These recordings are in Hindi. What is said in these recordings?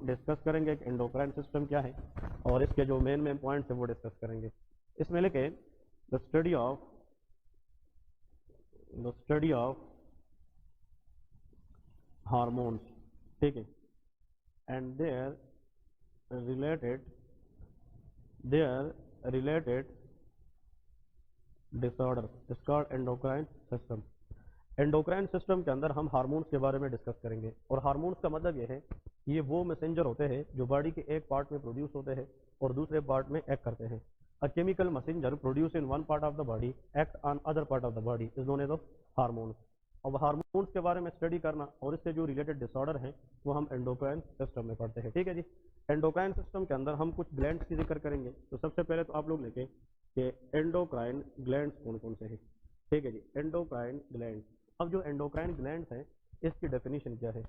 डिस्कस करेंगे कि एंडोक्राइन सिस्टम क्या है और इसके जो मेन पॉइंट्स है वो डिस्कस करेंगे। इसमें लिखे द स्टडी ऑफ हार्मोन्स, ठीक है, and their related disorder is called endocrine system. Endocrine system के अंदर हम हार्मोन्स के बारे में डिस्कस करेंगे और हार्मोन्स का मतलब ये है कि ये वो मैसेंजर होते हैं जो बॉडी के एक पार्ट में प्रोड्यूस होते हैं और दूसरे पार्ट में एक्ट करते हैं। A chemical messenger produce in one part of the body act on other part of the body is known as of hormones. अब हार्मोन्स के बारे में स्टडी करना और इससे जो रिलेटेड डिसऑर्डर है वो हम एंडोक्राइन सिस्टम में पढ़ते हैं, ठीक है जी। एंडोक्राइन सिस्टम के अंदर हम कुछ ग्लैंड्स की जिक्र करेंगे। तो सबसे पहले तो आप लोग लिखें कि एंडोक्राइन ग्लैंड्स कौन कौन से हैं, ठीक है जी। एंडोक्राइन ग्लैंड, अब जो एंडोक्राइन ग्लैंड्स हैं इसकी डेफिनेशन क्या है?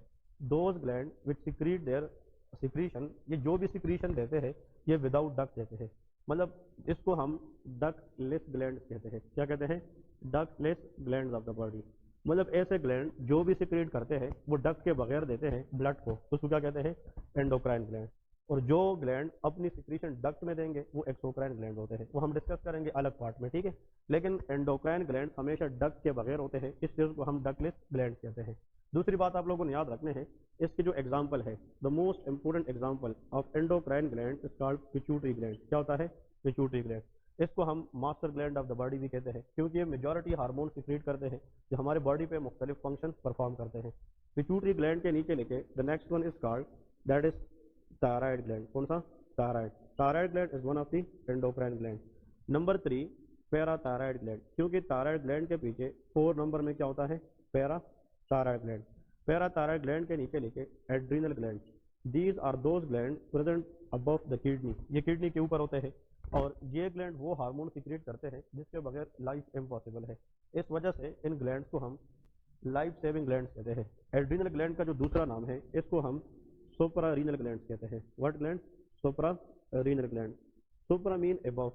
Those gland which secrete their secretion, ये जो भी सिक्रीशन देते हैं ये विदाउट डक्ट देते हैं, मतलब इसको हम डक्टलेस ग्लैंड कहते हैं। क्या कहते हैं? Ductless glands of the body, मतलब ऐसे ग्लैंड जो भी सिक्रीट करते हैं वो डक्ट के बगैर देते हैं ब्लड को, तो उसको क्या कहते हैं? Endocrine gland. और जो ग्लैंड अपनी सिक्रीशन डक्ट में देंगे वो एक्सोक्राइन ग्लैंड होते हैं, वो हम डिस्कस करेंगे अलग पार्ट में, ठीक है। लेकिन एंडोक्राइन ग्लैंड हमेशा डक्ट के बगैर होते हैं, इसलिए उसको हम डक्टलेस ग्लैंड कहते हैं। दूसरी बात आप लोगों ने याद रखने हैं, इसकी जो एग्जाम्पल है, the most important example of endocrine gland is called pituitary gland. क्या होता है? Pituitary gland. इसको हम master gland of the body भी कहते हैं क्योंकि ये मेजॉरिटी हार्मोन सिक्रीट करते हैं जो हमारे बॉडी पे मुख्तलिफ फंक्शन परफॉर्म करते हैं। पिट्यूटरी ग्लैंड के नीचे लिखे the next one is called that is thyroid gland. कौन सा? Thyroid. Thyroid gland is one of the endocrine gland. Number 3 parathyroid gland, क्योंकि थायराइड ग्लैंड के पीछे 4 नंबर में क्या होता है? Parathyroid gland. पैराथायराइड ग्लैंड के नीचे लिखे adrenal gland. These are those gland present above the kidney, ये किडनी के ऊपर होते हैं और ये ग्लैंड वो हार्मोन सिक्रेट करते हैं जिसके बगैर लाइफ इम्पॉसिबल है। इस वजह से इन ग्लैंड्स को हम लाइफ सेविंग ग्लैंड्स कहते हैं। एड्रीनल ग्लैंड का जो दूसरा नाम है इसको हम सुप्रा रीनल ग्लैंड्स कहते हैं। What gland? Supra renal gland. Supra mean above,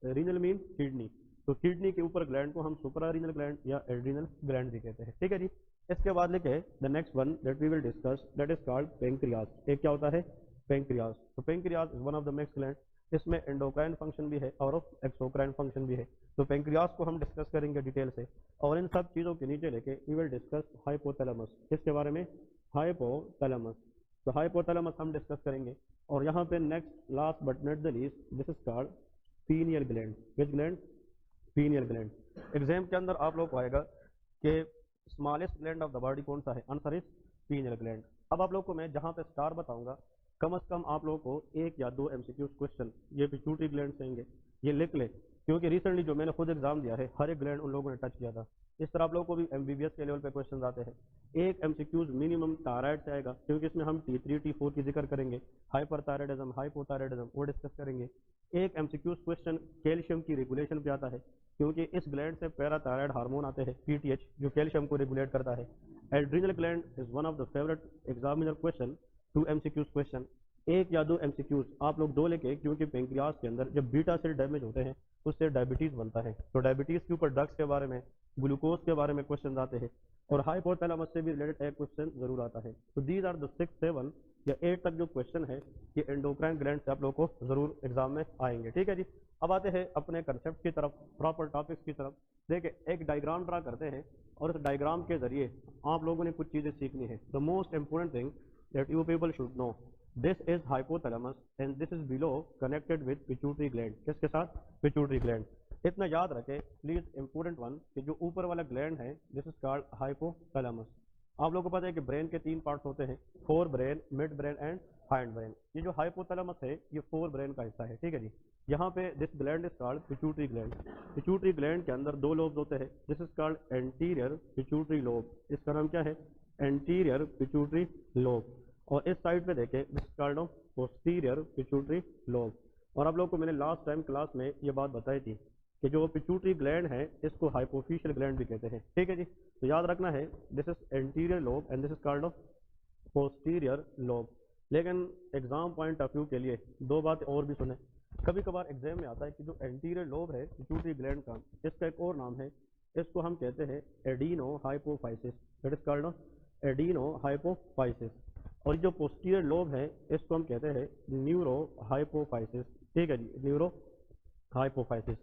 renal mean kidney, तो किडनी के ऊपर ग्लैंड को हम सुप्रा रीनल ग्लैंड या एड्रीनल ग्लैंड भी कहते हैं, ठीक है जी। इसके बाद लिखे the next one that we will discuss that is called pancreas. एक क्या होता है? पेंक्रियाज। तो pancreas is one of the mixed gland, इसमें एंडोक्राइन फंक्शन भी है और एक्सोक्राइन फंक्शन भी है। तो पेंक्रियाज को हम डिस्कस करेंगे डिटेल से और इन सब चीज़ों के नीचे लेके वी विल डिस्कस हाइपोथैलेमस। किसके बारे में? हाइपोथैलेमस। तो हाइपोथैलेमस हम डिस्कस करेंगे और यहाँ पे next last but not the least this is called pineal gland. Which gland? Pineal gland. Exam के अंदर आप लोग को आएगा कि smallest gland of the body कौन सा है? Answer is pineal gland. अब आप लोग को मैं जहाँ पे स्टार बताऊंगा कम से कम आप लोगों को 1 या 2 एमसीक्यू क्वेश्चन ये पिट्यूटरी ग्लैंड से आएंगे, ये लिख ले, क्योंकि रिसेंटली जो मैंने खुद एग्जाम दिया है हर एक ग्लैंड उन लोगों ने टच किया था। इस तरह आप लोगों को भी एमबीबीएस के लेवल पे क्वेश्चन आते हैं। 1 एमसीक्यूज मिनिमम थायराइड से आएगा क्योंकि इसमें हम T3 T4 की जिक्र करेंगे, हाइपरथायराइडिज्म हाइपोथायराइडिज्म वो डिस्कस करेंगे। 1 एमसीक्यूज क्वेश्चन कैल्शियम की रेगुलेशन पे आता है क्योंकि इस ग्लैंड से पैराथायराइड हार्मोन आते हैं PTH जो कैल्शियम को रेगुलेट करता है। Adrenal gland is one of the favourite examiner question 2 MCQs question. 1 या 2 एमसीक्यूज आप लोग 2 लेके, क्योंकि पेंक्रियाज के अंदर जब बीटा सेल डैमेज होते हैं उससे डायबिटीज बनता है, तो डायबिटीज के ऊपर ड्रग्स के बारे में, ग्लूकोज के बारे में क्वेश्चन आते हैं और हाइपोथैलेमस से भी रिलेटेड एक क्वेश्चन जरूर आता है। तो दीज आर द 6, 7 या 8 तक जो क्वेश्चन है ये एंडोक्राइन ग्लैंड से आप लोग को जरूर एग्जाम में आएंगे, ठीक है जी। अब आते हैं अपने कंसेप्ट की तरफ, प्रॉपर टॉपिक्स की तरफ। देखिए एक डायग्राम ड्रा करते हैं और इस डायग्राम के जरिए आप लोगों ने कुछ चीजें सीखनी है। The most important thing that you people should know, this is hypothalamus and this is below connected with pituitary gland. किसके साथ? Pituitary gland. इतना याद रखें प्लीज, इंपोर्टेंट वन, कि जो ऊपर वाला ग्लैंड है दिस इज कॉल्ड हाइपोथैलेमस। आप लोगों को पता है कि ब्रेन के 3 पार्ट्स होते हैं, fore brain, mid brain and hind brain. ये जो हाइपोथैलेमस है ये 4 ब्रेन का हिस्सा है, ठीक है जी। यहाँ पे this gland is called pituitary gland. Pituitary gland के अंदर 2 लोब्स होते हैं, this is called anterior pituitary lobe. इसका नाम क्या है? Anterior pituitary lobe. और इस साइड पे देखें this is called posterior pituitary lobe. और आप लोग को मैंने लास्ट टाइम क्लास में ये बात बताई थी कि जो पिट्यूटरी ग्लैंड है इसको हाइपोफिशियल ग्लैंड भी कहते हैं, ठीक है जी। तो याद रखना है this is anterior lobe and this is called posterior lobe. लेकिन एग्जाम पॉइंट ऑफ व्यू के लिए 2 बात और भी सुने। कभी कभार एग्जाम में आता है कि जो एंटीरियर लोब है पिट्यूटरी ग्लैंड का, इसका एक और नाम है, इसको हम कहते हैं adeno hypophysis. It is called adeno hypophysis. और जो पोस्टीरियर लोब है इसको हम कहते हैं न्यूरो हाइपोफाइसिस। ठीक है जी, न्यूरो हाइपोफाइसिस।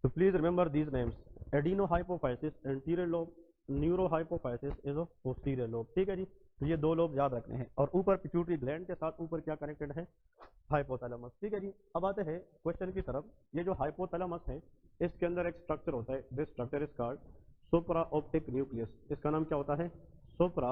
तो please remember these names, adeno hypophysis anterior lobe, neuro hypophysis is posterior lobe. ठीक है जी, तो ये दो लोब याद रखने हैं। और ऊपर पिट्यूटरी ग्लैंड के साथ ऊपर क्या कनेक्टेड है, हाइपोथैलेमस। ठीक है जी, अब आते हैं क्वेश्चन की तरफ। ये जो हाइपोथैलेमस है इसके अंदर एक स्ट्रक्चर होता है, this structure is called supra optic nucleus. इसका नाम क्या होता है, सुप्रा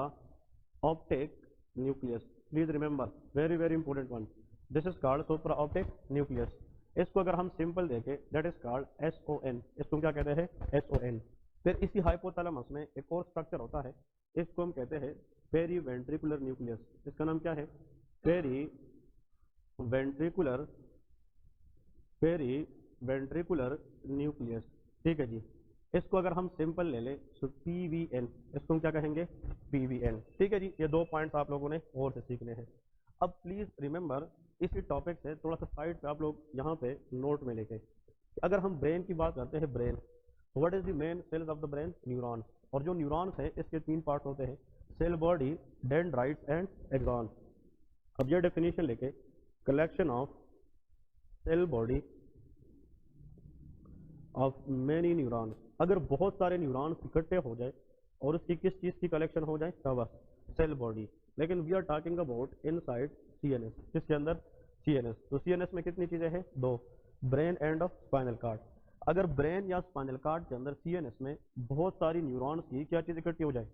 optic nucleus. Please remember, very very important one, this is called supra optic nucleus. इसको अगर हम सिंपल देखें दैट इज कॉल्ड SON। इसको क्या कहते हैं, SON। फिर इसी हाइपोथैलेमस में एक और स्ट्रक्चर होता है, इसको हम कहते हैं पेरी वेंट्रिकुलर न्यूक्लियस। इसका नाम क्या है, periventricular, periventricular nucleus. ठीक है जी, इसको अगर हम सिंपल ले लें तो PVN, इसको हम क्या कहेंगे, PVN। ठीक है जी, ये दो पॉइंट्स आप लोगों ने और से सीखने हैं। अब प्लीज रिमेंबर, इसी टॉपिक से थोड़ा सा साइड पे आप लोग यहाँ पे नोट में लेके, अगर हम ब्रेन की बात करते हैं, brain, what is the main cells of the brain, neurons. और जो न्यूरॉन्स है इसके तीन पार्ट होते हैं, cell body, dendrites and axon. अब ये डेफिनेशन लेके, collection of cell body of many neurons, अगर बहुत सारे न्यूरॉन्स इकट्ठे हो जाए और उसकी किस चीज की कलेक्शन हो जाए, तब सेल बॉडी। लेकिन we are talking about inside CNS, किसके अंदर, CNS। तो CNS में कितनी चीजें हैं, दो, ब्रेन एंड स्पाइनल कार्ड। अगर ब्रेन या स्पाइनल कार्ड के अंदर CNS में बहुत सारी न्यूरॉन्स की क्या चीज इकट्ठी हो जाए,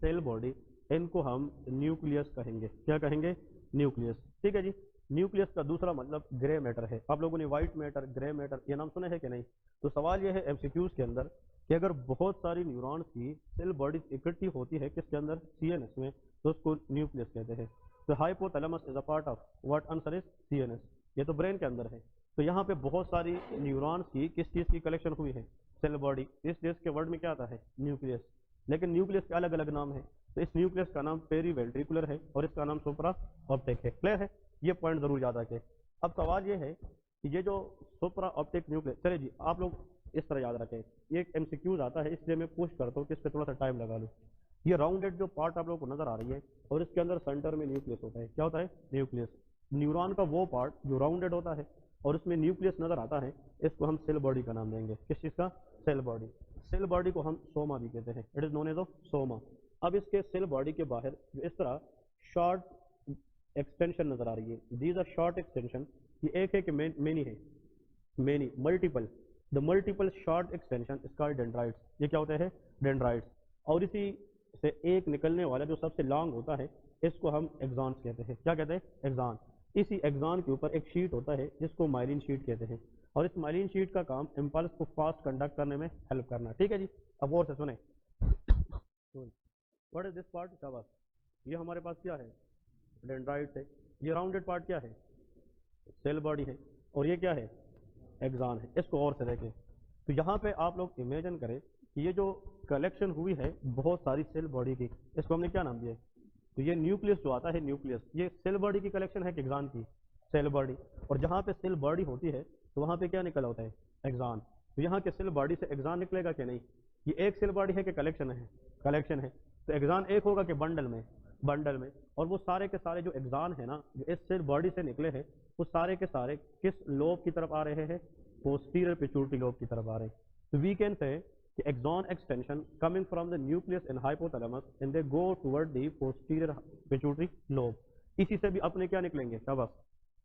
सेल बॉडी, इनको हम न्यूक्लियस कहेंगे। क्या कहेंगे, न्यूक्लियस। ठीक है जी, न्यूक्लियस का दूसरा मतलब ग्रे मैटर है। आप लोगों ने व्हाइट मैटर, ग्रे मैटर ये नाम सुने हैं कि नहीं। तो सवाल यह है MCQs के अंदर कि अगर बहुत सारी न्यूरॉन्स की सेल बॉडी इकट्ठी होती है किसके अंदर, CNS में, तो उसको न्यूक्लियस कहते हैं। तो hypothalamus is a part of what, answer is CNS। ये तो ब्रेन के अंदर है। तो यहाँ पे बहुत सारी न्यूरॉन्स की किस चीज की कलेक्शन हुई है, सेल बॉडी। इस चीज के वर्ड में क्या आता है, न्यूक्लियस। लेकिन न्यूक्लियस के अलग अलग नाम है, तो इस न्यूक्लियस का नाम पेरी वेंट्रिकुलर है और इसका नाम सुप्रा ऑप्टिक है। क्लियर है, ये पॉइंट जरूर याद रखें। अब सवाल ये है कि ये जो सुप्रा ऑप्टिक न्यूक्लियस, चले जी आप लोग इस तरह याद रखें, ये एक MCQs आता है इसलिए मैं पुश करता हूँ कि इस पर थोड़ा सा टाइम लगा लूँ। ये राउंडेड जो पार्ट आप लोगों को नजर आ रही है और इसके अंदर सेंटर में न्यूक्लियस होता है। क्या होता है, न्यूक्लियस। न्यूरॉन का वो पार्ट जो राउंडेड होता है और उसमें न्यूक्लियस नजर आता है, इसको हम सेल बॉडी का नाम देंगे। किस चीज का, सेल बॉडी। सेल बॉडी को हम सोमा भी कहते हैं, it is known as of soma. अब इसके सेल बॉडी के बाहर जो इस तरह शॉर्ट एक्सटेंशन नजर आ रही है, दीज आर शॉर्ट एक्सटेंशन। ये एक है कि मेनी है, many, multiple, the multiple short extension is called dendrites. ये क्या होते हैं, डेंड्राइट्स। और इसी से एक निकलने वाला जो सबसे लॉन्ग होता है इसको हम एक्सॉन्स कहते हैं। क्या कहते हैं, एक्सॉन। इसी एक्सॉन के ऊपर एक शीट होता है जिसको माइलिन शीट कहते हैं, और इस माइलिन शीट का काम इम्पल्स को फास्ट कंडक्ट करने में हेल्प करना। ठीक है जी, अब और से सुने, व्हाट इज दिस पार्ट, शाबाश। ये हमारे पास क्या है, डेंड्राइट्स है। ये राउंडेड पार्ट क्या है, सेल बॉडी है, और ये क्या है, एक्सॉन है। इसको और से देखें तो यहाँ पे आप लोग इमेजिन करें कि ये जो कलेक्शन हुई है बहुत सारी सेल बॉडी की, इसको हमने क्या नाम दिया है, तो ये न्यूक्लियस जो आता है, न्यूक्लियस, ये सेल बॉडी की कलेक्शन है कि एक्सॉन की, सेल बॉडी। और जहाँ पे सेल बॉडी होती है तो वहाँ पे क्या निकल होता है, एक्सॉन। तो यहाँ के सेल बॉडी से एक्सॉन निकलेगा कि नहीं, ये एक सेल बॉडी है कि कलेक्शन है, कलेक्शन है। तो एक्सॉन एक होगा कि बंडल में, बंडल में। और वो सारे के सारे जो एक्सॉन है ना, जो इस सेल बॉडी से निकले हैं, वो सारे के सारे किस लोब की तरफ आ रहे हैं, पोस्टीरियर पिट्यूटरी लोब की तरफ आ रहे हैं। तो we can say axon extension coming from the nucleus in hypothalamus and they go toward the posterior pituitary lobe। इसी से भी अपने क्या निकलेंगे, शाबाश,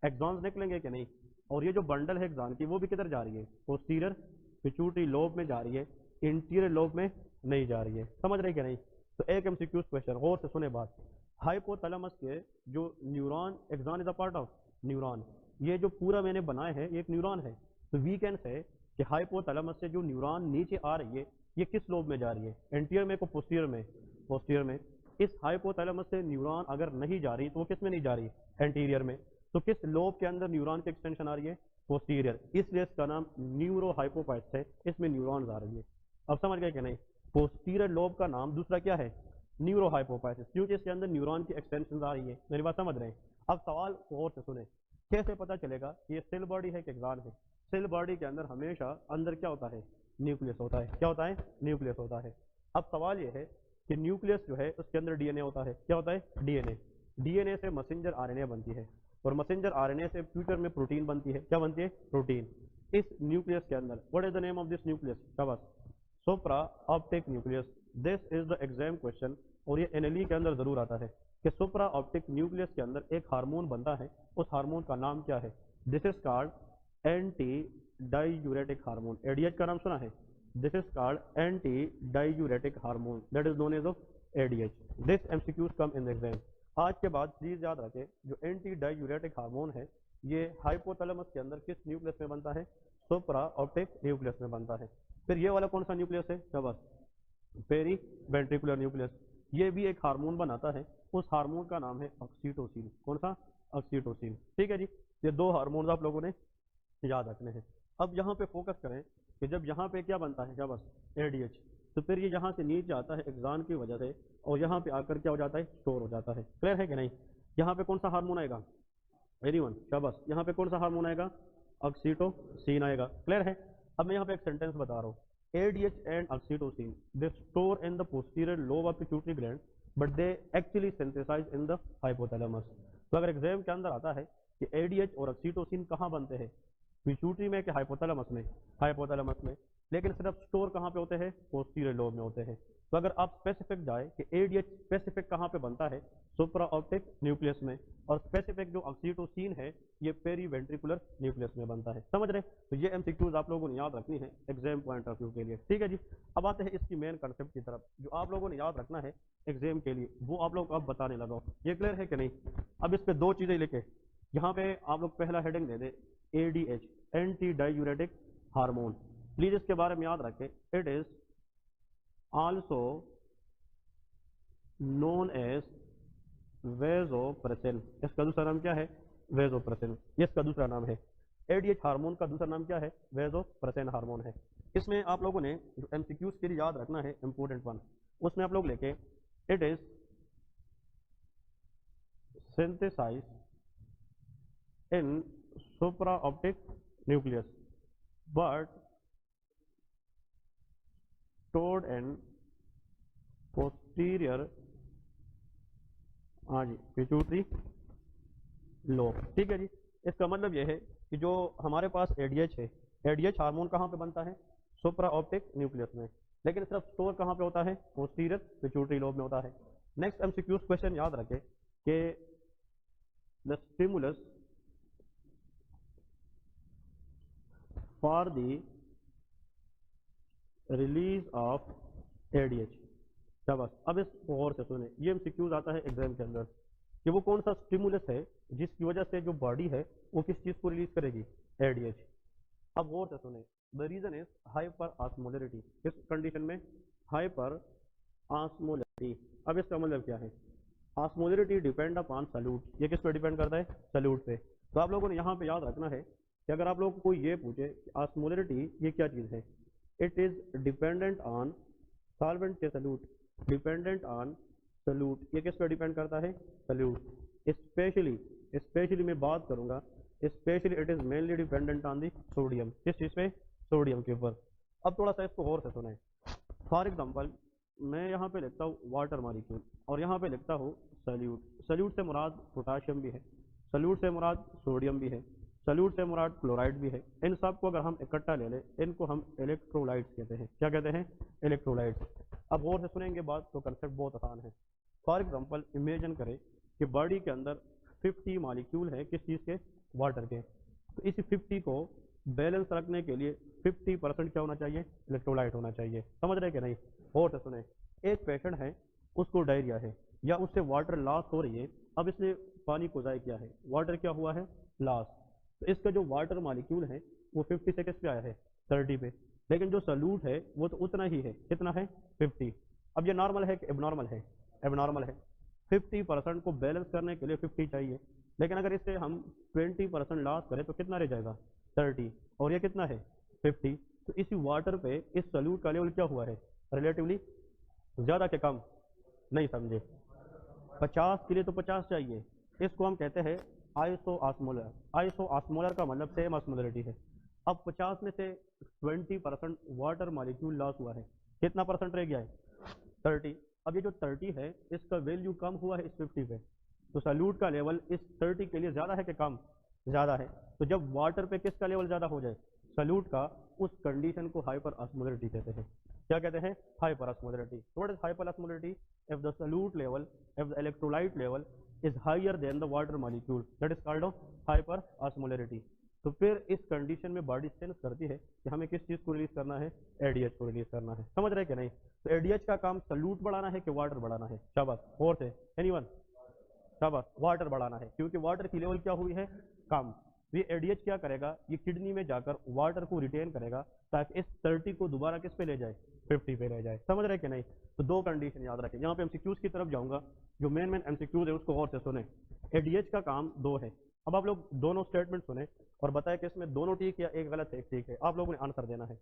एक्सॉन्स निकलेंगे कि नहीं। और ये जो बंडल है एक्सॉन की वो भी किधर जा रही है, पोस्टीरियर पिट्यूटरी लोब में जा रही है, इंटीरियर लोब में नहीं जा रही है। समझ रहे कि नहीं। तो एक MCQ क्वेश्चन और से सुने बात, हाइपोथैलेमस के जो neuron, axon is a part of neuron, ये जो पूरा मैंने बनाया है ये एक न्यूरॉन है। तो वी कैन से कि हाइपोथैलेमस से जो न्यूरॉन नीचे आ रही है ये किस लोब में जा रही है, एंटीरियर में को पोस्टीरियर में, पोस्टीरियर में। इस हाइपोथैलेमस से न्यूरॉन अगर नहीं जा रही तो वो किस में नहीं जा रही, एंटीरियर में। तो किस लोब के अंदर न्यूरॉन की एक्सटेंशन आ रही है, पोस्टीरियर, इसलिए इसका नाम न्यूरो हाइपोफाइसिस है, इसमें न्यूरॉन आ रही है। अब समझ गए कि नहीं। पोस्टीरियर लोब का नाम दूसरा क्या है, न्यूरो हाइपोफाइसिस, क्योंकि इसके अंदर न्यूरॉन की एक्सटेंशन आ रही है। मेरी बात समझ रहे हैं। अब सवाल और से सुने, कैसे पता चलेगा कि ये सेल बॉडी है कि एक्सॉन है। सेल बॉडी के अंदर हमेशा अंदर क्या होता है, न्यूक्लियस होता है। क्या होता है, न्यूक्लियस होता है। अब सवाल ये है कि न्यूक्लियस जो है उसके अंदर DNA होता है। क्या होता है, DNA। डीएनए से मैसेंजर आरएनए बनती है, और मैसेंजर आरएनए से फ्यूचर में प्रोटीन बनती है। क्या बनती है? प्रोटीन। इस न्यूक्लियस के अंदर, what is the name of this nucleus? शाबाश, supra optic nucleus. This is the exam question, और ये एनएलई के अंदर जरूर आता है कि सुप्रा ऑप्टिक न्यूक्लियस के अंदर एक हार्मोन बनता है, उस हार्मोन का नाम क्या है? This is called anti diuretic hormone. ADH का नाम सुना है? This is called anti diuretic hormone, that is known as of ADH. This MCQs come in the exam. आज के बाद प्लीज याद रखें, जो एंटी डाईयूरेटिक हार्मोन है ये हाइपोथैलेमस के अंदर किस न्यूक्लियस में बनता है? सुप्रा ऑप्टिक न्यूक्लियस में बनता है। फिर ये वाला कौन सा न्यूक्लियस है? शाबाश, पेरी वेंट्रिकुलर न्यूक्लियस। ये भी एक हार्मोन बनाता है, उस हार्मोन का नाम है ऑक्सीटोसिन। कौन सा? ऑक्सीटोसिन। ठीक है जी, ये दो हार्मोन आप लोगों ने याद रखने हैं। अब यहाँ पे फोकस करें कि जब यहाँ पे क्या बनता है? शाबाश, एडीएच, तो फिर ये यहाँ से नीचे आता है एक्सान की वजह से, और यहाँ पे आकर क्या हो जाता है? स्टोर हो जाता है। क्लियर है कि नहीं? यहाँ पे कौन सा हार्मोन आएगा? एनीवन? शाबाश, यहाँ पे कौन सा हार्मोन आएगा? ऑक्सीटोसिन आएगा। क्लियर है? अब मैं यहाँ पे एक सेंटेंस बता रहा हूँ, ADH and oxytocin they store in the posterior lobe of pituitary gland but they actually synthesize in the hypothalamus। तो अगर एग्जाम के अंदर आता है कि ADH और ऑक्सीटोसिन कहाँ बनते हैं, पिट्यूटरी में कि हाइपोथैलेमस में? हाइपोथैलेमस में। लेकिन सिर्फ स्टोर कहाँ पे होते हैं? पोस्टीरियर लोब में होते हैं। तो अगर आप स्पेसिफिक जाए कि ADH स्पेसिफिक कहाँ पे बनता है? सुप्रा ऑप्टिक न्यूक्लियस में, और स्पेसिफिक जो ऑक्सीटोसिन है ये पेरी वेंट्रिकुलर न्यूक्लियस में बनता है। समझ रहे? तो ये एमसीक्यूज आप लोगों ने याद रखनी है एग्जाम पॉइंट ऑफ व्यू के लिए। ठीक है जी, अब आते हैं इसकी मेन कंसेप्ट की तरफ, जो आप लोगों ने याद रखना है एग्जाम के लिए, वो आप लोग अब बताने लगा। ये क्लियर है कि नहीं? अब इस पे दो चीजें लिखे, यहाँ पे आप लोग पहला हेडिंग दे दे ADH, anti diuretic hormone. Please इसके बारे में याद रखें, it is also known as vasopressin. इसका दूसरा नाम क्या है? वेजोप्रेसिन, ये इसका दूसरा नाम है। एडीएच हार्मोन का दूसरा नाम क्या है? वेजोप्रेसिन हार्मोन है। इसमें आप लोगों ने जो एमसीक्यूज के लिए याद रखना है इंपोर्टेंट वन, उसमें आप लोग लेके it is synthesize in supra optic nucleus but stored in posterior, हाँ जी, पिट्यूटरी लोब। ठीक है जी, इसका मतलब यह है कि जो हमारे पास एडीएच है, एडीएच हार्मोन कहाँ पे बनता है? सुप्रा ऑप्टिक न्यूक्लियस में, लेकिन सिर्फ स्टोर कहाँ पे होता है? पोस्टीरियर पिट्यूटरी लोब में होता है। नेक्स्ट एमसीक्यूज क्वेश्चन याद रखें कि the stimulus for the release of ADH. शाबाश, अब इस गौर से सुने, ये एमसीक्यूज आता है एग्जाम के अंदर कि वो कौन सा स्टिमुलस है जिसकी वजह से जो बॉडी है वो किस चीज को रिलीज करेगी? एडीएच। अब गौर से सुने, the reason is hyper osmolarity. इस कंडीशन में हाइपर ऑस्मोलरिटी। अब इसका मतलब क्या है? Osmolarity depend upon solute. ये किस पे डिपेंड करता है? सल्यूट पे। तो आप लोगों ने यहाँ पे याद रखना है कि अगर आप लोगों को ये पूछे ऑस्मोलरिटी ये क्या चीज है, it is dependent on solvent के सल्यूट, डिपेंडेंट ऑन सल्यूट। ये किस पर डिपेंड करता है? सल्यूट। स्पेशली मैं बात करूंगा, specially it is mainly dependent on the sodium. किस चीज पे? सोडियम के ऊपर। अब थोड़ा सा इसको गौर से सुने। फॉर एग्जाम्पल, मैं यहाँ पे लिखता हूँ वाटर मॉलिक्यूल और यहाँ पे लिखता हूँ सल्यूट। सल्यूट से मुराद पोटाशियम भी है, सल्यूट से मुराद सोडियम भी है, सल्यूट से मुराद क्लोराइड भी है। इन सब को अगर हम इकट्ठा ले लें, इनको हम इलेक्ट्रोलाइट्स कहते हैं। क्या कहते हैं? इलेक्ट्रोलाइट्स। अब गौर से सुनेंगे बात तो कंसेप्ट बहुत आसान है। फॉर एग्जांपल, इमेजिन करें कि बॉडी के अंदर 50 मॉलिक्यूल है, किस चीज़ के? वाटर के। तो इस 50 को बैलेंस रखने के लिए 50% क्या होना चाहिए? इलेक्ट्रोलाइट होना चाहिए। समझ रहे कि नहीं? गौर से सुने, एक पेशेंट है, उसको डायरिया है या उससे वाटर लॉस हो रही है। अब इसने पानी को ज़ाय किया है, वाटर क्या हुआ है? लॉस। तो इसका जो वाटर मॉलिक्यूल है वो 50 से किस पे आया है? 30 पे। लेकिन जो सल्यूट है वो तो उतना ही है, कितना है? 50। अब ये नॉर्मल है कि एबनॉर्मल है? एबनॉर्मल है। 50% को बैलेंस करने के लिए 50 चाहिए, लेकिन अगर इससे हम 20% लॉस करें तो कितना रह जाएगा? 30। और ये कितना है? 50। तो इसी वाटर पे इस सल्यूट का लेवल क्या हुआ है? रिलेटिवली ज़्यादा के कम? नहीं समझे? 50 के लिए तो 50 चाहिए। इसको हम कहते हैं आइसो ऑस्मोलर। आइसो ऑस्मोलर का मतलब सेम ऑस्मोलरिटी है। अब 50 में से 20% वाटर मॉलिक्यूल लॉस हुआ है, कितना परसेंट रह गया है? 30। अब ये जो 30 है इसका वैल्यू कम हुआ है इस 50 पे, तो सल्यूट का लेवल इस 30 के लिए ज़्यादा है कि कम? ज़्यादा है। तो जब वाटर पे किसका लेवल ज़्यादा हो जाए? सल्यूट का, उस कंडीशन को हाइपर ऑस्मोलरिटी कहते हैं। क्या कहते हैं? Hyper osmolarity. What is hyper osmolarity? If the solute level, if the electrolyte level is higher than the water molecule, that is called hyper osmolarity. तो फिर इस कंडीशन में बॉडी सेंस करती है कि हमें किस चीज़ को रिलीज करना है? एडीएच को रिलीज करना है। समझ रहे कि नहीं? तो एडीएच का काम सल्यूट बढ़ाना है कि वाटर बढ़ाना है? शाबाश, और से एनीवन? शाबाश, वाटर बढ़ाना है, क्योंकि वाटर की लेवल क्या हुई है? कम। ये एडीएच क्या करेगा? ये किडनी में जाकर वाटर को रिटेन करेगा ताकि इस 30 को दोबारा किस पे ले जाए? 50 पे ले जाए। समझ रहे कि नहीं? तो दो कंडीशन याद रखें। यहाँ पे एमसीक्यूज की तरफ जाऊंगा, जो मेन एमसीक्यूज है उसको और से सुने। एडीएच का काम दो है। अब आप लोग दोनों स्टेटमेंट सुने और बताएं कि इसमें दोनों ठीक या एक गलत है, एक ठीक है। आप लोगों ने आंसर देना है।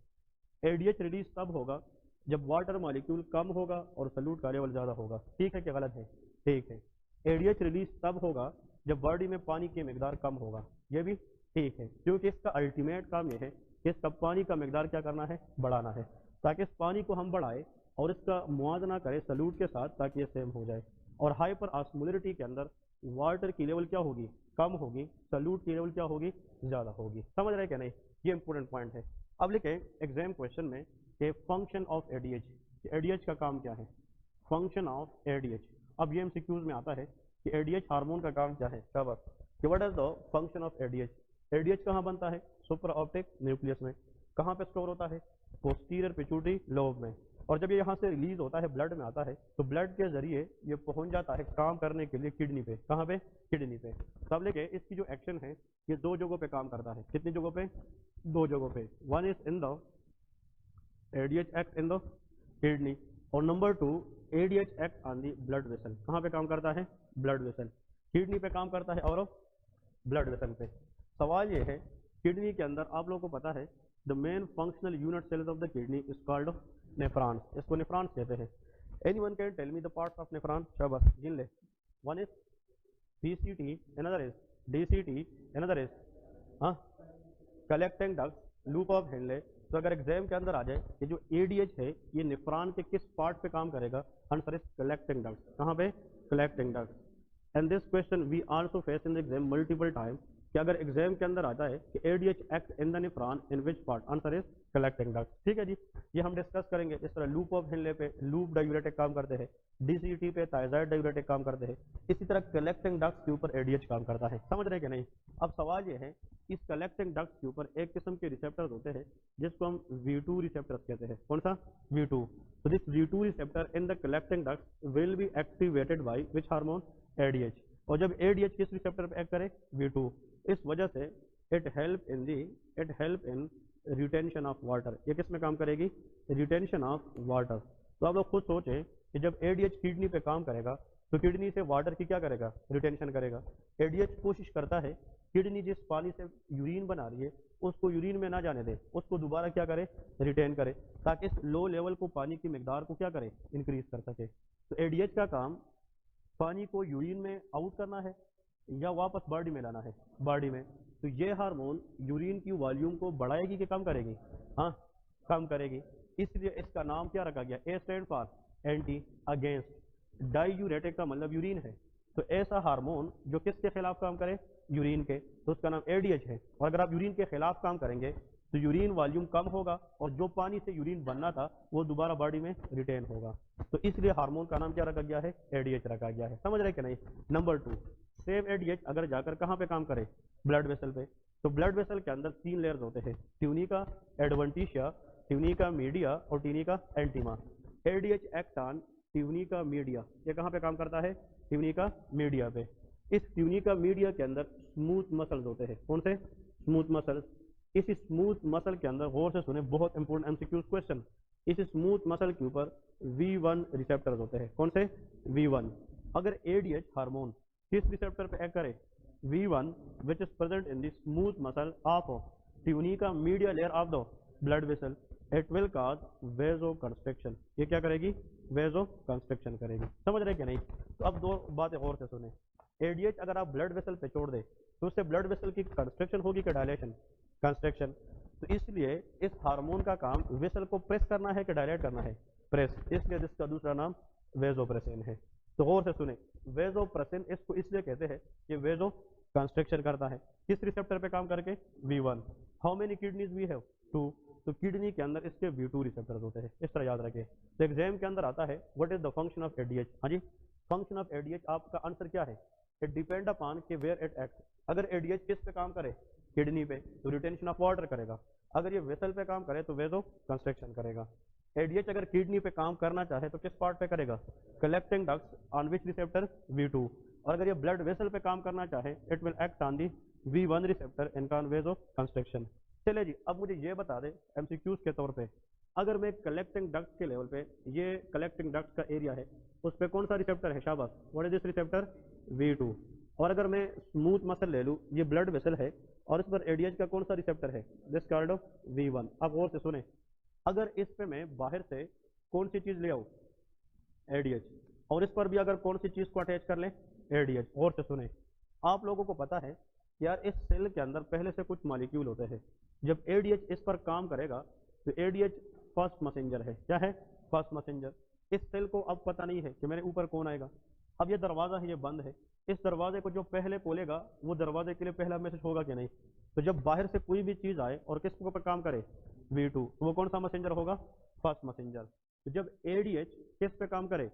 एडीएच रिलीज तब होगा जब वाटर मॉलिक्यूल कम होगा और सल्यूट का लेवल ज्यादा होगा। ठीक है कि गलत है? ठीक है। एडीएच रिलीज तब होगा जब बॉडी में पानी की मिकदार कम होगा। ये भी ठीक है, क्योंकि इसका अल्टीमेट काम यह है कि इसका पानी का मिकदार क्या करना है? बढ़ाना है, ताकि इस पानी को हम बढ़ाए और इसका मुआवजा करें सल्यूट के साथ, ताकि ये सेम हो जाए। और हाइपर ऑस्मोलरिटी के अंदर वाटर की लेवल क्या होगी? कम होगी, सल्यूट की लेवल क्या होगी? ज्यादा होगी। समझ रहे कि नहीं? ये इंपॉर्टेंट पॉइंट है। अब लिखें एग्जाम क्वेश्चन में कि फंक्शन ऑफ एडीएच, एडीएच का काम क्या है? Function of ADH. अब ये एमसीक्यूज में आता है कि एडीएच हार्मोन का काम क्या है? शाबाश, कि what is the function of ADH? ADH कहाँ बनता है? सुपर ऑप्टिक न्यूक्लियस में। कहाँ पे स्टोर होता है? पोस्टीरियर पिट्यूटरी लोब में। और जब ये यहाँ से रिलीज होता है, ब्लड में आता है, तो ब्लड के जरिए ये पहुंच जाता है काम करने के लिए किडनी पे। कहाँ पे? किडनी पे। तब लेके इसकी जो एक्शन है ये दो जगहों पे काम करता है। कितनी जगहों पे? दो जगहों पे। One is in the ADH act in the kidney, और number two ADH act on the blood vessel. कहाँ पे काम करता है? Blood vessel. किडनी पे काम करता है और ब्लड वेसल पे। सवाल ये है, किडनी के अंदर आप लोगों को पता है the main functional unit cells of the kidney is called nephrons. इसको नेफ्रॉन्स कहते हैं। Anyone can tell me the parts of nephron? शाबाश, गिन ले। One is PCT, another is DCT, another is collecting duct, loop of Henle. तो अगर एग्जाम के अंदर आ जाए कि जो एडीएच है ये नेफ्रॉन के किस पार्ट पे काम करेगा? Answer is collecting duct. कहाँ पे? Collecting duct. And this question we also face in the exam multiple time, कि अगर एग्जाम के अंदर आता है कि ADH act in the nephron in which part? Answer is collecting duct. ठीक है जी, ये हम डिस्कस करेंगे। इस तरह लूप ऑफ हेनले पे लूप डायूरेटिक काम करते हैं, डीसीटी पे थायराइड डायूरेटिक काम करते हैं, इसी तरह कलेक्टिंग डक्ट के ऊपर एडीएच काम करता है। समझ रहे कि नहीं? अब सवाल ये है, इस कलेक्टिंग डक्ट के ऊपर एक किस्म के रिसेप्टर्स होते हैं जिसको हम V2 रिसेप्टर्स कहते हैं। कौन सा? V2। तो this V2 receptor in the collecting duct will be activated by which hormone? ADH. और जब एडीएच किस रिसेप्टर पे एक्ट करे? V2। इस वजह से it help in retention of water. ये किस में काम करेगी? Retention of water. तो आप लोग खुद सोचें कि जब एडीएच किडनी पे काम करेगा तो किडनी से वाटर की क्या करेगा? रिटेंशन करेगा। एडीएच कोशिश करता है किडनी जिस पानी से यूरिन बना रही है उसको यूरिन में ना जाने दे, उसको दोबारा क्या करे? रिटेन करे, ताकि इस लो लेवल को पानी की मिकदार को क्या करे? इंक्रीज कर सके। तो एडीएच का काम पानी को यूरिन में आउट करना है या वापस बॉडी में लाना है? बॉडी में। तो ये हार्मोन यूरिन की वॉल्यूम को बढ़ाएगी कि कम करेगी? हाँ, कम करेगी। इसलिए इसका नाम क्या रखा गया? A stand for anti against. Diuretic का मतलब यूरिन है, तो ऐसा हार्मोन जो किसके खिलाफ काम करे? यूरिन के, तो उसका नाम एडीएच है। और अगर आप यूरिन के खिलाफ काम करेंगे तो यूरिन वॉल्यूम कम होगा और जो पानी से यूरिन बनना था वो दोबारा बॉडी में रिटेन होगा। तो इसलिए हार्मोन का नाम क्या रखा गया है? एडीएच रखा गया है। समझ रहे कि नहीं? नंबर टू, सेम एडीएच अगर जाकर कहाँ पे काम करे? ब्लड वेसल पे। तो ब्लड वेसल के अंदर 3 लेयर्स होते हैं, ट्यूनिका, एडवेंटिशिया, ट्यूनिका मीडिया और tunica intima. ADH act on tunica media. ये कहाँ पे काम करता है? ट्यूनिका मीडिया पे। इस ट्यूनिका मीडिया के अंदर स्मूथ मसल्स होते हैं। कौन से? Smooth muscles. इस स्मूथ मसल के अंदर गौर से सुने, बहुत इंपॉर्टेंट एमसीक्यू क्वेश्चन। इस स्मूथ मसल के ऊपर V1 रिसेप्टर्स होते हैं। कौन से? V1। अगर एडीएच हार्मोन किस रिसेप्टर पे एक्ट करे? V1 which is present in the smooth muscle of tunica media layer of the blood vessel, it will cause vasoconstriction. ये क्या करेगी? वेजो कंस्ट्रक्शन करेगी। समझ रहे कि नहीं? तो अब दो बातें गौर से सुने। एडीएच अगर आप ब्लड वेसल पे छोड़ दे तो उससे ब्लड वेसल की कंस्ट्रक्शन होगी कि डायलेशन? कंस्ट्रक्शन। तो इसलिए इस हार्मोन का काम वेसल को प्रेस करना है कि डायलेट करना है? प्रेस। इसलिए इसका दूसरा नाम वेजोप्रेसिन है। तो गौर से सुने, वेजोप्रेसिन इसको इसलिए कहते हैं कि वेजो कंस्ट्रक्शन करता है किस रिसेप्टर पे काम करके, V1। How many kidneys we have, 2। तो किडनी के अंदर इसके V2 रिसेप्टर्स होते हैं, इस तरह याद रखें। तो एग्जाम के अंदर आता है what is the function of ADH. हाँ जी, फंक्शन ऑफ एडीएच आपका आंसर क्या है, इट डिपेंड अपॉन के वेयर इट एक्ट। अगर एडीएच किस पे काम करे, किडनी पे, तो रिटेंशन ऑफ वाटर करेगा। अगर ये वेसल पे काम करे तो वेजो कंस्ट्रक्शन करेगा। एडीएच अगर किडनी पे काम करना चाहे तो किस पार्ट पे करेगा, collecting ducts on which receptor, V2। और अगर ये ब्लड वेसल पे काम करना चाहे it will act on the V1 receptor in vasoconstriction. चले जी, अब मुझे ये बता दे एमसीक्यूज के तौर पे, अगर मैं कलेक्टिंग डक्ट के लेवल पे, ये कलेक्टिंग डक्ट का एरिया है, उस पर कौन सा रिसेप्टर है, शाबाश, what is this receptor, V2। और अगर मैं स्मूथ मसल ले लूँ, ये ब्लड वेसल है और इस पर एडीएच का कौन सा रिसेप्टर है, दिस कॉल्ड ऑफ V1। अब और से सुने, अगर इस पे मैं बाहर से कौन सी चीज ले आऊँ, एडीएच, और इस पर भी अगर कौन सी चीज को अटैच कर लें, एडीएच। और से सुने, आप लोगों को पता है कि यार इस सेल के अंदर पहले से कुछ मॉलिक्यूल होते हैं, जब एडीएच इस पर काम करेगा तो एडीएच फर्स्ट मैसेंजर है, क्या है, फर्स्ट मैसेंजर। इस सेल को अब पता नहीं है कि मेरे ऊपर कौन आएगा। अब ये दरवाजा है, ये बंद है, इस दरवाजे को जो पहले खोलेगा वो दरवाजे के लिए पहला मैसेज होगा कि नहीं। तो जब बाहर से कोई भी चीज आए और किस पर काम करे, V2, तो वो कौन सा मैसेंजर होगा, फर्स्ट मैसेंजर। तो जब एडीएच किस पे काम करे,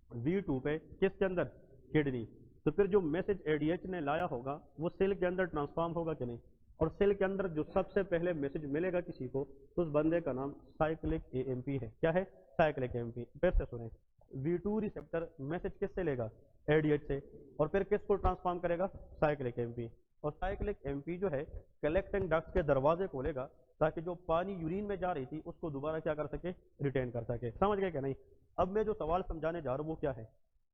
V2 पे, किसके अंदर, किडनी, तो फिर जो मैसेज एडीएच ने लाया होगा वो सेल के अंदर ट्रांसफॉर्म होगा कि नहीं। और सेल के अंदर जो सबसे पहले मैसेज मिलेगा किसी को, तो उस बंदे का नाम साइक्लिक एएमपी है, क्या है, साइक्लिक एएमपी। फिर से सुने, V2 रिसेप्टर मैसेज किससे लेगा, एडीएच से, और फिर किसको ट्रांसफॉर्म करेगा, साइक्लिक एएमपी। और साइक्लिक एएमपी जो है कलेक्टिंग डक्ट के दरवाजे खोलेगा ताकि जो पानी यूरिन में जा रही थी उसको दोबारा क्या कर सके, रिटेन कर सके। समझ गए क्या नहीं। अब मैं जो सवाल समझाने जा रहा हूँ वो क्या है,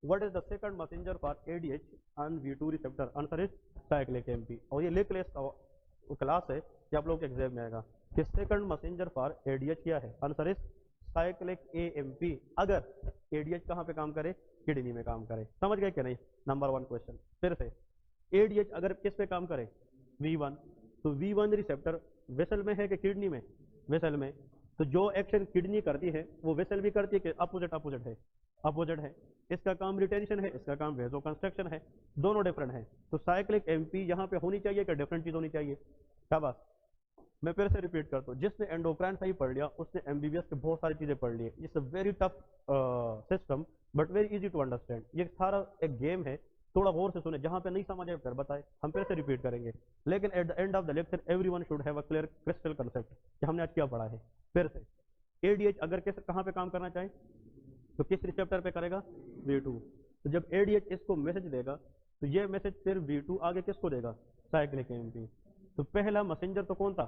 what is the second messenger for ADH on V2 receptor, answer is cyclic AMP. और ये लिख ले, क्लास है कि आप लोग के एग्जाम में आएगा कि सेकंड मैसेंजर फॉर एडीएच क्या है, आंसर इज साइक्लिक एएमपी। अगर एडीएच कहाँ पे काम करे, किडनी में काम करे। समझ गए क्या नहीं। नंबर 1 क्वेश्चन फिर से, एडीएच अगर किस पे काम करे, V1, तो V1 रिसेप्टर वेसल में है कि किडनी में, वेसल में। तो जो एक्शन किडनी करती है वो वेसल भी करती है कि अपोजिट, अपोजिट है, अपोजिट है। इसका काम रिटेंशन है, इसका काम वेजो कंस्ट्रक्शन है, दोनों डिफरेंट है। तो साइक्लिक एएमपी यहाँ पे होनी चाहिए कि डिफरेंट चीज होनी चाहिए, शाबाश। मैं फिर से रिपीट करता हूँ, जिसने एंडोक्राइन सही पढ़ लिया उसने एमबीबीएस के बहुत सारी चीजें पढ़ ली। It's a very tough system but very easy to understand. ये सारा एक गेम है, थोड़ा गौर से सुने, जहां पे नहीं समझ आए फिर बताए, हम फिर से रिपीट करेंगे। लेकिन at the end of the lecture everyone should have a clear crystal concept कि हमने आज क्या पढ़ा है। फिर से, एडीएच अगर किस कहाँ पे काम करना चाहे तो किस रिसेप्टर पे करेगा, V2। तो जब एडीएच इसको मैसेज देगा तो ये मैसेज फिर V2 आगे किसको देगा, साइक्लिक एएमपी। तो पहला मैसेंजर तो कौन था,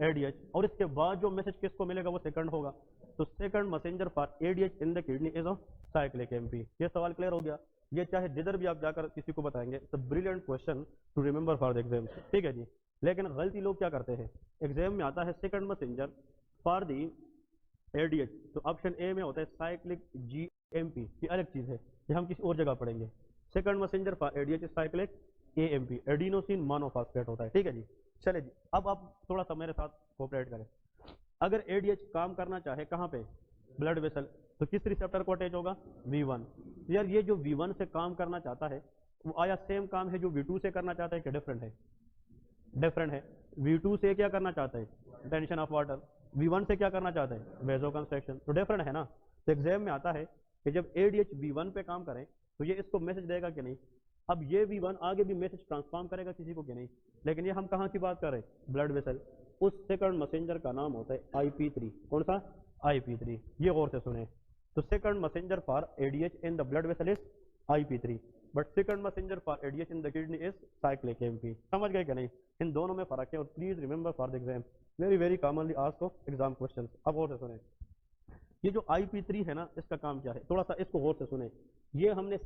एडीएच, और इसके बाद जो मैसेज किसको मिलेगा वो सेकंड होगा। तो second messenger for ADH in the kidney is of cyclic AMP. ये सवाल क्लियर हो गया। ये चाहे जिधर भी आप जाकर किसी को बताएंगे, it's a brilliant question to remember for the exam, ठीक है जी। लेकिन गलती लोग क्या करते हैं, एग्जाम में आता है second messenger for the ADH, तो ऑप्शन ए में होता है साइक्लिक जीएमपी, ये अलग चीज है, ये हम किसी और जगह पढ़ेंगे। Second messenger for ADH cyclic AMP, adenosine monophosphate होता है, ठीक है जी। चले जी, अब आप थोड़ा सा मेरे साथ कोऑपरेट करें। अगर एडीएच काम करना चाहे कहाँ पे, ब्लड वेसल, तो किस रिसेप्टर को अटैच होगा, V1। यार ये जो V1 से काम करना चाहता है वो आया सेम काम है जो V2 से करना चाहता है कि डिफरेंट है, डिफरेंट है। V2 से क्या करना चाहता है, टेंशन ऑफ वाटर। V1 से क्या करना चाहता है, वेजो कंस्ट्रक्शन, तो डिफरेंट है ना। तो एग्जाम में आता है कि जब एडीएच V1 पे काम करें तो ये इसको मैसेज देगा कि नहीं। अब ये V1 आगे भी मैसेज ट्रांसफॉर्म करेगा किसी को कि नहीं। लेकिन ये हम कहाँ की बात कर रहे हैं, ब्लड वेसल। उस सेकंड मैसेंजर का नाम होता है IP3। कौन सा, IP3। ये गौर से सुने, तो second messenger for ADH in the blood vessel is IP3, but second messenger for ADH in the kidney is cyclic AMP. समझ गए क्या नहीं। इन दोनों में फर्क है और please remember for the exam, very very commonly asked of exam questions. अब गौर से सुने, ये जो IP3 है ना, इसका काम क्या है, थोड़ा सा इसको गौर से सुने। ये हमने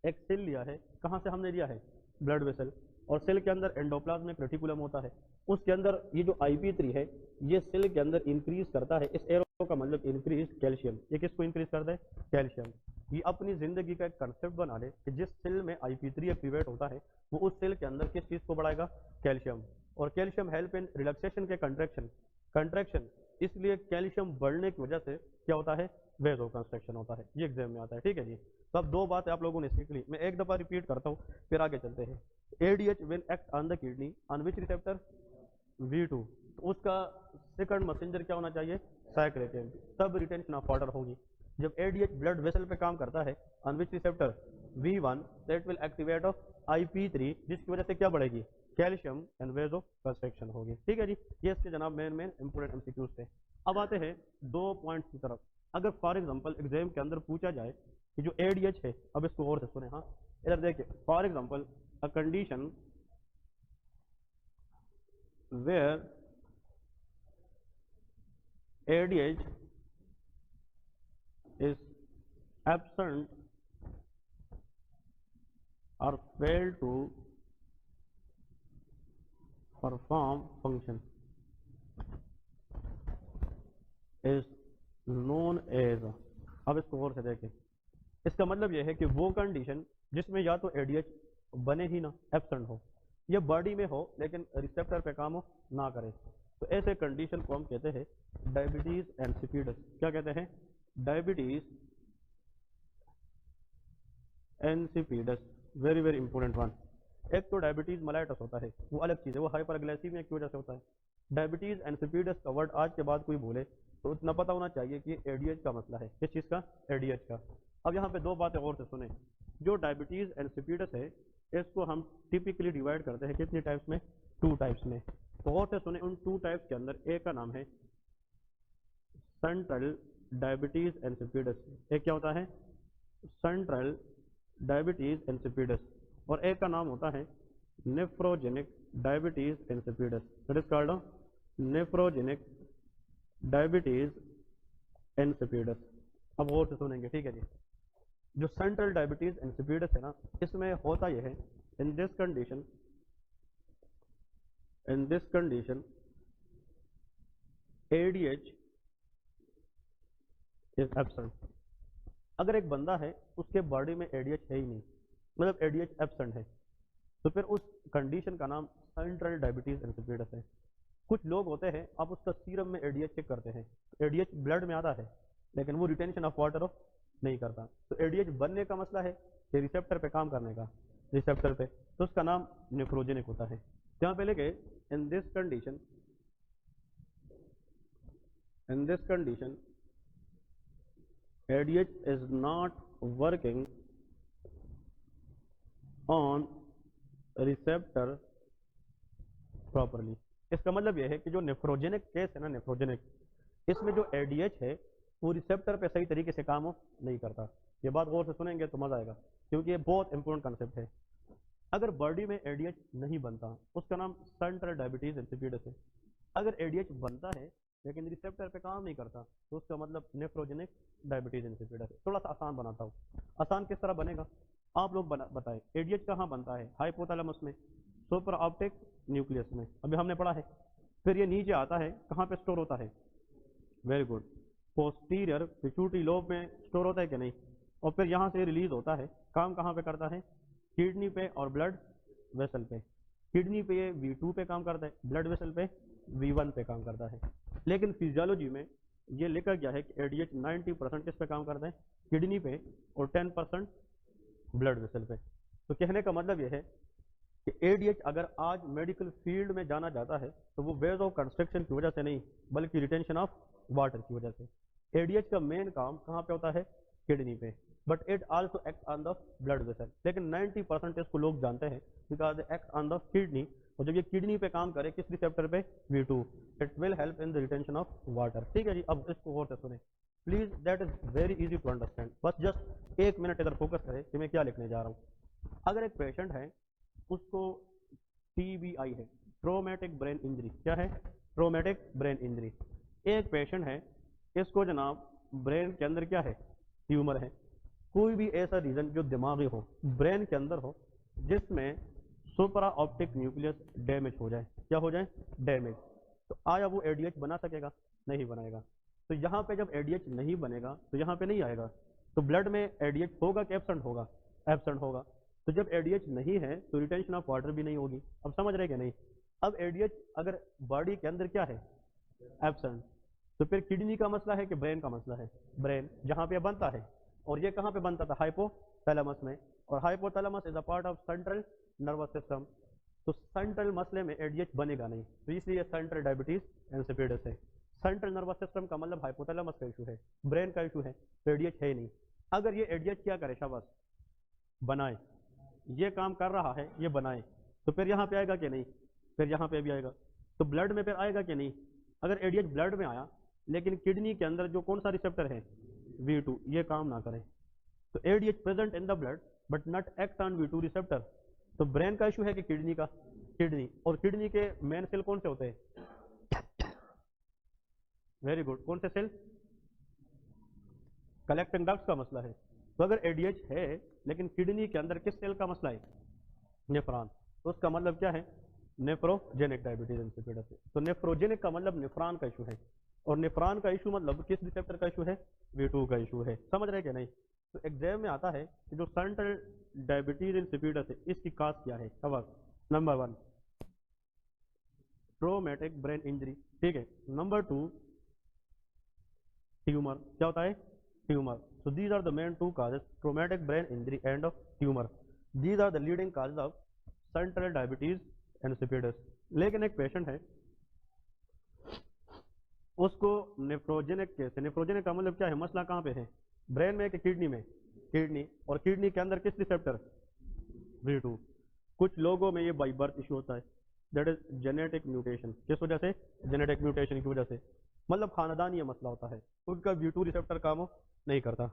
एक सेल लिया है, कहाँ से हमने लिया है, ब्लड वेसल, और सेल के अंदर एंडोप्लाज्मिक रेटिकुलम होता है। उसके अंदर ये जो IP3 है ये सेल के अंदर इंक्रीज करता है, इस एरो का मतलब इंक्रीज कैल्शियम। ये किसको इंक्रीज करता है, कैल्शियम। ये अपनी जिंदगी का एक कंसेप्ट बना ले कि जिस सेल में IP3 एक्टिवेट होता है वो उस सेल के अंदर किस चीज को बढ़ाएगा, कैल्शियम। और कैल्शियम हेल्प इन रिलैक्सेशन के कंट्रैक्शन, कंट्रैक्शन, इसलिए कैल्शियम बढ़ने की वजह से क्या होता है, वेजो कंस्ट्रक्शन होता है, ये एग्जाम में आता है, ठीक है जी। तो अब दो बातें आप लोगों ने सीख ली, मैं एक दफा रिपीट करता हूँ फिर आगे चलते हैं। ADH will act on the kidney on which receptor, V2, तो उसका सेकंड मैसेंजर क्या होना चाहिए, साइक्लिक एम्प, तब रिटेंशन ऑफ वाटर होगी। जब एडीएच ब्लड वेसल पे काम करता है on which receptor, V1, that will activate of IP3, जिसकी वजह से क्या बढ़ेगी, कैल्शियम एंड वेजो कंस्ट्रक्शन होगी, ठीक है जी। ये इसके जनाब मेन इंपोर्टेंट एमसीक्यूज थे। अब आते हैं दो पॉइंट्स की तरफ। अगर फॉर एग्जांपल एग्जाम के अंदर पूछा जाए कि जो एडीएच है, अब इसको और से सुने, हाँ इधर देखिए, for example a condition where ADH is absent or fail to perform function is known as, अब इसको और से देखें, इसका मतलब यह है कि वो कंडीशन जिसमें या तो एडीएच बने ही ना, एब्सेंट हो, या बॉडी में हो लेकिन रिसेप्टर पे काम हो ना करे, तो ऐसे कंडीशन को हम कहते हैं डायबिटीज इंसिपिडस। क्या कहते हैं, diabetes insipidus, very very important one. एक तो डायबिटीज मलाइटस होता है, वो अलग चीज़ है, वो हाइपरग्लाइसीमिया की वजह से होता है। डायबिटीज इंसिपिडस का वर्ड आज के बाद कोई बोले तो इतना पता होना चाहिए कि एडीएच का मसला है। किस चीज़ का, एडीएच का। अब यहाँ पे दो बातें और से सुने। जो डायबिटीज इंसिपिडस है इसको हम टिपिकली डिवाइड करते हैं कितनी टाइप्स में, टू टाइप्स में। तो और से सुने, उन टू टाइप्स के अंदर एक का नाम है सेंट्रल डायबिटीज इंसिपिडस, एक क्या होता है, सेंट्रल डायबिटीज इंसिपिडस, और एक का नाम होता है nephrogenic diabetes insipidus, that is called nephrogenic diabetes insipidus. अब और से सुनेंगे, ठीक है जी। जो सेंट्रल डायबिटीज इंसिपिडस है ना, इसमें होता यह है, in this condition ADH is absent. अगर एक बंदा है उसके बॉडी में एडीएच है ही नहीं, मतलब एडीएच एब्सेंट है, तो फिर उस कंडीशन का नाम सेंट्रल डायबिटीज इंसिपिडस है। कुछ लोग होते हैं, आप उसका सीरम में एडीएच चेक करते हैं, एडीएच ब्लड में आता है लेकिन वो रिटेंशन ऑफ वाटर नहीं करता, तो एडीएच बनने का मसला है कि रिसेप्टर पे काम करने का, रिसेप्टर पे, तो उसका नाम नेफ्रोजेनिक होता है। यहाँ पे लेके in this condition ADH is not working on receptor properly। इसका मतलब यह है कि जो नेफ्रोजेनिक केस है ना, नेफ्रोजेनिक, इसमें जो ADH है वो रिसेप्टर पे सही तरीके से काम नहीं करता। ये बात गौर से सुनेंगे तो मजा आएगा, क्योंकि ये बहुत इंपॉर्टेंट कंसेप्ट है। अगर बॉडी में ADH नहीं बनता उसका नाम सेंट्रल डायबिटीज इंसिपिडस है। अगर ADH बनता है लेकिन रिसेप्टर पे काम नहीं करता तो उसका मतलब नेफ्रोजेनिक डायबिटीज इंसिपिडस है। थोड़ा सा आसान बनाता हूँ, आसान किस तरह बनेगा, आप लोग बताएं। ADH कहाँ बनता है, हाइपोथैलेमस में, सुपर ऑप्टिक न्यूक्लियस में, अभी हमने पढ़ा है। फिर ये नीचे आता है, कहाँ पे स्टोर होता है, very good, posterior pituitary lobe में स्टोर होता है कि नहीं, और फिर यहाँ से रिलीज होता है। काम कहाँ पे करता है, किडनी पे और ब्लड वेसल पे। किडनी पे ये V2 पे काम करता है, ब्लड वेसल पे V1 पे काम करता है। लेकिन फिजियोलॉजी में ये लिखा गया है कि ADH 90% किस पे काम करता है, किडनी पे, और 10% ब्लड वेसल पे। तो कहने का मतलब यह है कि ADH अगर आज मेडिकल फील्ड में जाना जाता है तो वो वेज ऑफ कंस्ट्रक्शन की वजह से नहीं, बल्कि रिटेंशन ऑफ वाटर की वजह से। ADH का मेन काम कहाँ पे होता है, किडनी पे, but it also act on the blood vessel. लेकिन 90% इसको लोग जानते हैं because act on the kidney, और जब ये किडनी पे काम करे किस रिसेप्टर पे, V2, it will help in the retention of water, ठीक है जी। अब इसको गौर से सुने please, that is very easy to understand. बस जस्ट एक मिनट इधर फोकस करें कि मैं क्या लिखने जा रहा हूँ। अगर एक पेशेंट है उसको TBI है, ट्रोमेटिक ब्रेन इंजरी, क्या है, ट्रोमेटिक ब्रेन इंजरी। एक पेशेंट है, इसको जनाब ब्रेन के अंदर क्या है, ट्यूमर है। कोई भी ऐसा रीजन जो दिमागी हो, ब्रेन के अंदर हो, जिसमें सुपरा ऑप्टिक न्यूक्लियस डैमेज हो जाए, क्या हो जाए, डैमेज, तो आया वो ADH बना सकेगा, नहीं बनाएगा। तो यहाँ पे जब ADH नहीं बनेगा तो यहाँ पे नहीं आएगा, तो ब्लड में ADH होगा कि एब्सेंट होगा, एब्सेंट होगा। तो जब ADH नहीं है तो रिटेंशन ऑफ वाटर भी नहीं होगी। अब समझ रहे कि नहीं। अब ADH अगर बॉडी के अंदर क्या है, एब्सेंट, तो फिर किडनी का मसला है कि ब्रेन का मसला है? ब्रेन, जहाँ पे बनता है। और ये कहाँ पे बनता था? हाइपोथैलेमस में। और hypothalamus is a part of central nervous system. तो सेंट्रल मसले में एडीएच बनेगा नहीं, तो इसलिए सेंट्रल डायबिटीज इंसिपिडस है। सेंट्रल नर्वस सिस्टम का मतलब हाइपोथैलेमस का इशू है, ब्रेन का इशू है, तो एडीएच है ही नहीं। अगर ये एडीएच क्या करे शाबाश, बनाए, ये काम कर रहा है, ये बनाए, तो फिर यहाँ पे आएगा कि नहीं? फिर यहाँ पे भी आएगा। तो ब्लड में फिर आएगा कि नहीं? अगर एडीएच ब्लड में आया लेकिन किडनी के अंदर जो कौन सा रिसेप्टर है, V2, ये काम ना करे, तो ADH present in the blood but not act on V2 receptor. तो ब्रेन का इशू है कि किडनी का? किडनी। और किडनी के मेन सेल कौन से होते हैं? वेरी गुड, कौन से सेल? कलेक्टिंग डक्ट्स का मसला है। तो अगर एडीएच है लेकिन किडनी के अंदर किस सेल का मसला है? नेफ्रॉन। तो उसका मतलब क्या है? नेफ्रोजेनिक डायबिटीज इंसिपिडस है। तो नेफ्रोजेनिक का मतलब नेफ्रॉन का इशू है, और नेफ्रॉन का इशू मतलब किस रिसेप्टर का इशू है? V2 का इशू है। समझ रहे कि नहीं? तो एग्जाम में आता है कि जो सेंट्रल डायबिटीज इंसिपिडस है इसकी काज क्या है? अब नंबर 1 ट्रोमेटिक ब्रेन इंजरी, ठीक है। Number 2 tumour. क्या होता है? Tumour. So these are the main two causes: traumatic brain injury and of tumor. These are the leading causes of central diabetes insipidus. लेकिन एक पेशेंट है, उसको नेफ्रोजेनिक केस है। नेफ्रोजेनिक का मतलब क्या है? मसला कहाँ पे है? ब्रेन में कि किडनी में? किडनी। और किडनी के अंदर किस रिसेप्टर? V2। कुछ लोगों में ये बाई बर्थ इशू होता है, दैट इज जेनेटिक म्यूटेशन। किस वजह से? जेनेटिक म्यूटेशन की वजह से, मतलब खानदानी ये मसला होता है, उनका V2 रिसेप्टर काम नहीं करता।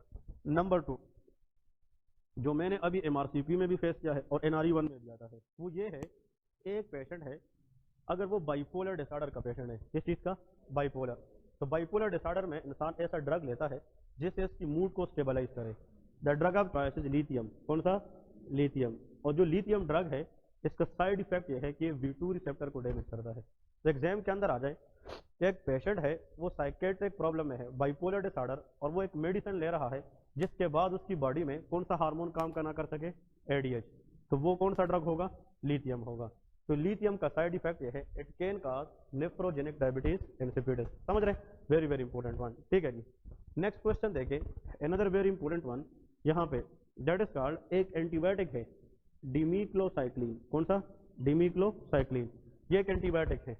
नंबर 2 जो मैंने अभी MRCP में भी फेस किया है और NRE1 में भी आता है, वो ये है, एक पेशेंट है, अगर वो बाइपोलर डिसऑर्डर का पेशेंट है। किस चीज़ का? बाइपोलर। तो बाइपोलर डिसऑर्डर में इंसान ऐसा ड्रग लेता है जिससे इसकी मूड को स्टेबलाइज करे। The drug of choice is lithium. कौन सा? लिथियम। और जो लिथियम ड्रग है, इसका साइड इफेक्ट ये है कि ये V2 रिसेप्टर को डैमेज करता है। तो एग्जाम के अंदर आ जाए, एक पेशेंट है, वो साइकेट्रिक प्रॉब्लम में है, बाइपोलर डिसऑर्डर, और वो एक मेडिसिन ले रहा है जिसके बाद उसकी बॉडी में कौन सा हार्मोन काम करना कर सके? एडीएच। तो वो कौन सा ड्रग होगा? लिथियम होगा। तो लिथियम का साइड इफेक्ट ये है, it can cause nephrogenic diabetes insipidus. समझ रहे? वेरी वेरी इंपॉर्टेंट वन, ठीक है जी। नेक्स्ट क्वेश्चन देखें, अनदर वेरी इंपॉर्टेंट वन यहाँ पे, दैट इज कॉल्ड, एक एंटीबायोटिक है डिमीक्लोसाइक्लिन। कौन सा? डिमीक्लोसाइक्लिन। ये एक एंटीबायोटिक है,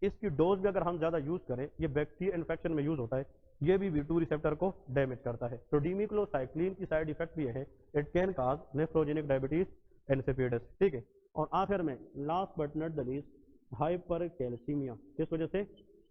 इसकी डोज भी अगर हम ज्यादा यूज करें, ये बैक्टीरियल इन्फेक्शन में यूज होता है, ये भी V2 रिसेप्टर को डैमेज करता है। तो डिमीक्लोसाइक्लिन की साइड इफेक्ट भी है, it can cause nephrogenic diabetes insipidus, ठीक है। और आखिर में last but not the least, hyper calcaemia. किस वजह से?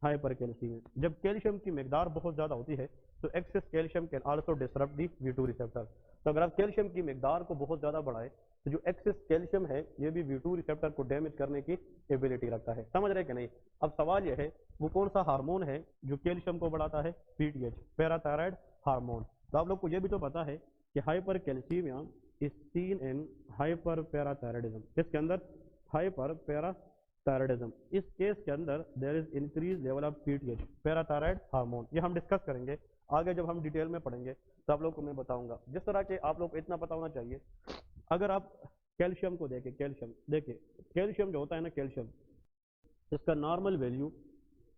Hyper calcaemia. जब कैल्शियम की मिकदार बहुत ज्यादा होती है तो excess calcium can also disrupt the V2 receptor. तो अगर आप कैल्शियम की मिकदार को बहुत ज्यादा बढ़ाए तो जो एक्सेस कैल्शियम है ये भी V2 रिसेप्टर को डैमेज करने की एबिलिटी रखता है। समझ रहे कि नहीं? अब सवाल यह है, वो कौन सा हार्मोन है जो कैल्शियम को बढ़ाता है? PTH, parathyroid hormone. तो आप लोग को ये भी तो पता है कि hyper calcemia is seen in hyper parathyroidism. किसके अंदर? Hyper parathyroidism. इस केस के अंदर there is increase level of PTH, parathyroid hormone. ये हम डिस्कस करेंगे आगे जब हम डिटेल में पढ़ेंगे, तो आप लोग को मैं बताऊंगा। जिस तरह के आप लोग को इतना पता होना चाहिए, अगर आप कैल्शियम को देखें, कैल्शियम देखिए, कैल्शियम जो होता है ना, कैल्शियम, इसका नॉर्मल वैल्यू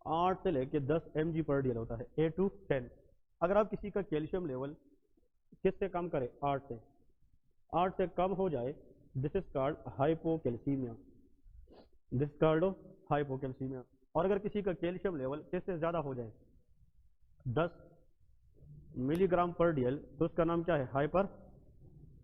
8 से लेके 10 mg/dl होता है, 8 to 10। अगर आप किसी का कैल्शियम लेवल किससे कम करें? 8 से कम हो जाए, this is called hypocalcaemia, this called hypocalcaemia. और अगर किसी का कैल्शियम लेवल किससे ज्यादा हो जाए? 10 mg/dl, तो उसका नाम क्या है? Hyper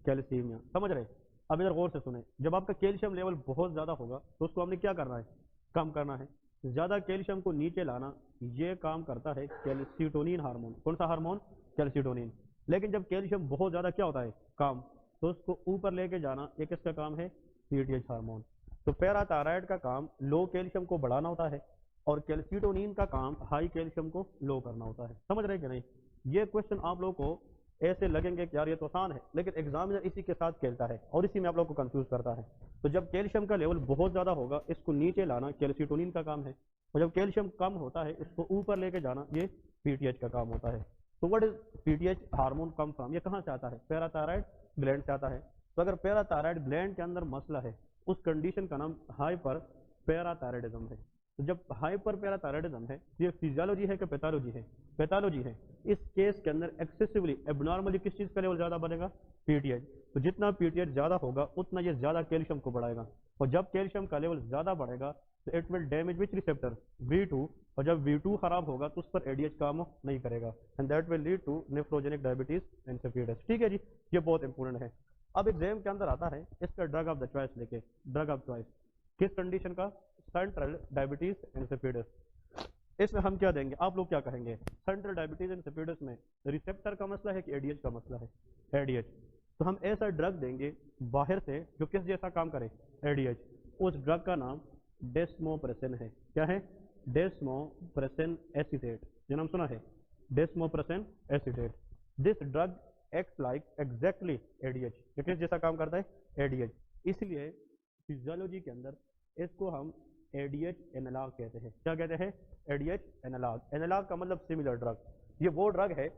calcaemia. समझ रहे? अब इधर गौर से सुने, जब आपका कैल्शियम लेवल बहुत ज्यादा होगा तो उसको हमने क्या करना है? कम करना है। ज्यादा कैल्शियम को नीचे लाना, ये काम करता है कैल्सीटोनिन हार्मोन। कौन सा हार्मोन? कैल्सीटोनिन। लेकिन जब कैल्शियम बहुत ज्यादा क्या होता है? कम, तो उसको ऊपर लेके जाना, ये किसका काम है? PTH hormone. तो पैराथायराइड का काम लो कैल्शियम को बढ़ाना होता है, और कैल्सीटोनिन का काम हाई कैल्शियम को लो करना होता है। समझ रहे कि नहीं? ये क्वेश्चन आप लोग को ऐसे लगेंगे कि यार ये तो आसान है, लेकिन एग्जामिनर इसी के साथ खेलता है और इसी में आप लोग को कंफ्यूज करता है। तो जब कैल्शियम का लेवल बहुत ज्यादा होगा, इसको नीचे लाना कैल्सीटोनिन का काम है, और जब कैल्शियम कम होता है इसको ऊपर लेके जाना, ये PTH का काम होता है। तो what is PTH hormone come from? ये कहाँ से आता है? पैराथायराइड ग्लैंड से आता है। तो अगर पैराथायराइड ग्लैंड के अंदर मसला है, उस कंडीशन का नाम हाइपर पैराथायराइडिज्म है। तो जब हाइपर पैराथायराइडिज्म है, ये फिजियोलॉजी है कि पैथोलॉजी है? पैथोलॉजी है। इस केस के अंदर एक्सेसिवली एबनॉर्मली किस चीज़ का लेवल ज़्यादा बढ़ेगा? पीटीएच। तो जितना पीटीएच ज़्यादा होगा उतना ये ज़्यादा कैल्शियम को बढ़ाएगा, और जब कैल्शियम का लेवल ज़्यादा बढ़ेगा तो it will damage which receptor? V2। और जब V2 खराब होगा तो उस पर एडीएच काम नहीं करेगा, and that will lead to nephrogenic diabetes insipidus. ठीक है जी, ये बहुत इंपॉर्टेंट है। अब एग्जाम के अंदर आता है इसका ड्रग ऑफ द चॉइस लेके। ड्रग ऑफ चॉइस किस कंडीशन का? Central diabetes insipidus. इसमें हम क्या देंगे? आप लोग क्या कहेंगे? सेंट्रल डायबिटीज इंसिपिडस में रिसेप्टर का मसला है कि एडीएच का मसला है? एडीएच। तो हम ऐसा ड्रग देंगे बाहर से जो किस जैसा काम करे? एडीएच। उस ड्रग का नाम डेस्मोप्रेसिन है। क्या है? Desmopressin acetate. जो नाम सुना है, desmopressin acetate. This drug act like exactly ADH. ये किस जैसा काम करता है? एडीएच। इसलिए फिजियोलॉजी के अंदर इसको हम एडीएच एनालॉग कहते हैं। क्या कहते हैं? ADH analogue. एनालॉग का मतलब सिमिलर ड्रग। ये वो ड्रग है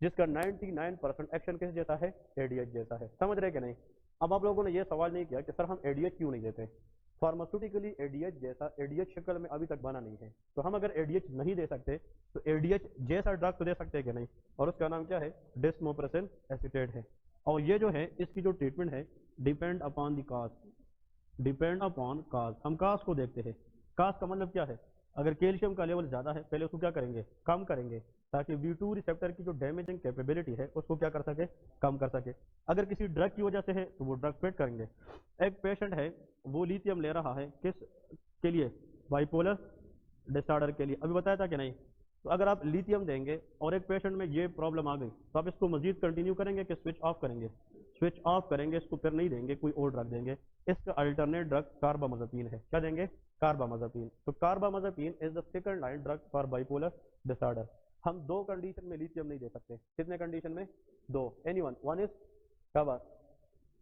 जिसका 99% एक्शन किस जैसा है? एडीएच जैसा है। समझ रहे कि नहीं? अब आप लोगों ने ये सवाल नहीं किया कि सर हम एडीएच क्यों नहीं देते? फार्मास्यूटिकली एडीएच जैसा एडीएच शक्ल में अभी तक बना नहीं है, तो हम अगर एडीएच नहीं दे सकते तो एडीएच जैसा ड्रग तो दे सकते हैं कि नहीं? और उसका नाम क्या है? डेस्मोप्रेसिन एसीटेट है। और ये जो है इसकी जो ट्रीटमेंट है depend upon the cause. Depend upon cause. हम काज को देखते हैं। काज का मतलब क्या है? अगर कैल्शियम का लेवल ज़्यादा है पहले उसको क्या करेंगे? कम करेंगे, ताकि V2 रिसेप्टर की जो डैमेजिंग कैपेबिलिटी है उसको क्या कर सके? कम कर सके। अगर किसी ड्रग की वजह से है तो वो ड्रग क्विट करेंगे। एक पेशेंट है वो लिथियम ले रहा है, किस के लिए? बाइपोलर डिसऑर्डर के लिए। अभी बताया था कि नहीं? तो अगर आप लिथियम देंगे और एक पेशेंट में ये प्रॉब्लम आ गई तो आप इसको मजीद कंटिन्यू करेंगे कि स्विच ऑफ करेंगे? स्विच ऑफ करेंगे, इसको फिर नहीं देंगे, कोई और ड्रग देंगे। इसका अल्टरनेट ड्रग कार्बामाज़ेपिन है। क्या देंगे? कार्बामाज़ेपिन। तो carbamazepine is the second line drug for bipolar disorder. हम दो कंडीशन में लिथियम नहीं दे सकते। कितने कंडीशन में? दो। Anyone. One is cover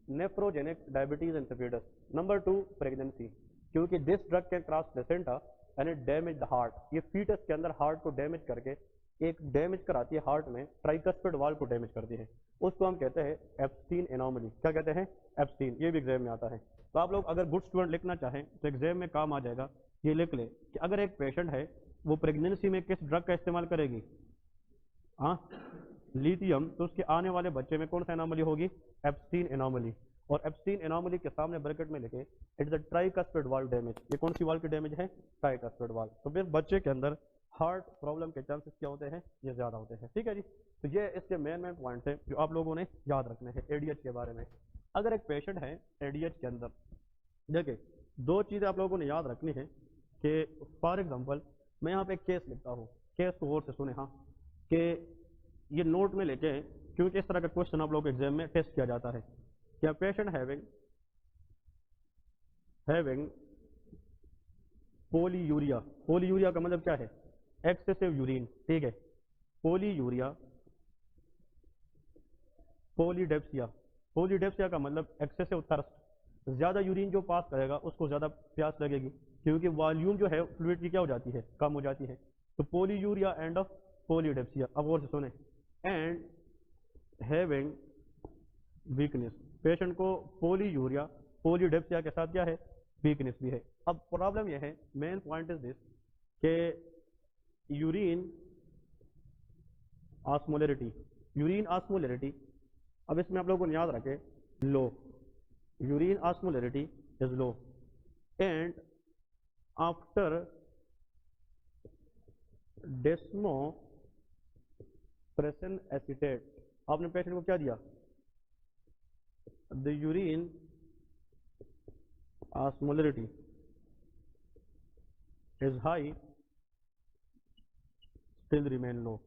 nephrogenic diabetes insipidus. Number 2 pregnancy, क्योंकि this drug can cross placenta and it damage the heart. ये फीटस के अंदर हार्ट को डैमेज करके एक डैमेज कराती है, हार्ट में ट्राइकस्पिड वाल्व को डैमेज करती है। उसको हम कहते हैं एप्स्टीन एनोमली। क्या कहते हैं? एप्स्टीन। ये भी एग्जाम में आता है। तो आप लोग अगर गुड स्टूडेंट लिखना चाहें तो एग्जाम में काम आ जाएगा। ये लिख ले कि अगर एक पेशेंट है वो प्रेगनेंसी में किस ड्रग का इस्तेमाल करेगी? हाँ, लिथियम। तो उसके आने वाले बच्चे में कौन सा एनोमली होगी? Epstein anomaly. और एप्स्टीन एनोमली के सामने ब्रैकेट में लिखे it is the tricuspid valve damage. ये कौन सी वाल्व की डैमेज है? Tricuspid valve. तो फिर बच्चे के अंदर हार्ट प्रॉब्लम के चांसेस क्या होते हैं? ये ज्यादा होते हैं। ठीक है जी। तो ये इसके मेन पॉइंट्स हैं जो आप लोगों ने याद रखने हैं एडीएच के बारे में। अगर एक पेशेंट है एडीएच के अंदर, देखिए दो चीज़ें आप लोगों ने याद रखनी है कि फॉर एग्जांपल मैं यहाँ पे एक केस लिखता हूँ, केस को गौर से सुने। हाँ, कि ये नोट में लेके, क्योंकि इस तरह का क्वेश्चन आप लोगों के एग्जाम में टेस्ट किया जाता है। क्या पेशेंट हैविंग पोलीयूरिया। पोलीयूरिया का मतलब क्या है? Excessive urine. ठीक है, पोलीयूरिया। पोलीडेप्सिया। पोलीडेप्सिया का मतलब एक्सेसिव थर्स्ट। ज्यादा यूरिन जो पास करेगा उसको ज्यादा प्यास लगेगी, क्योंकि वॉल्यूम जो है फ्लूइड की क्या हो जाती है? कम हो जाती है। तो पोलीयूरिया एंड ऑफ पोलीडेप्सिया। अब और से सुने। And having weakness. पेशेंट को पोलीयूरिया पोलीडेप्सिया के साथ क्या है? वीकनेस भी है। अब प्रॉब्लम यह है, मेन पॉइंट इज दिस, कि यूरिन ऑस्मोलरिटी। यूरिन ऑस्मोलरिटी, अब इसमें आप लोगों को याद रखें, low. Urine osmolarity is low and after desmopressin acetate आपने पेशेंट को क्या दिया? The urine osmolarity is high still remain low।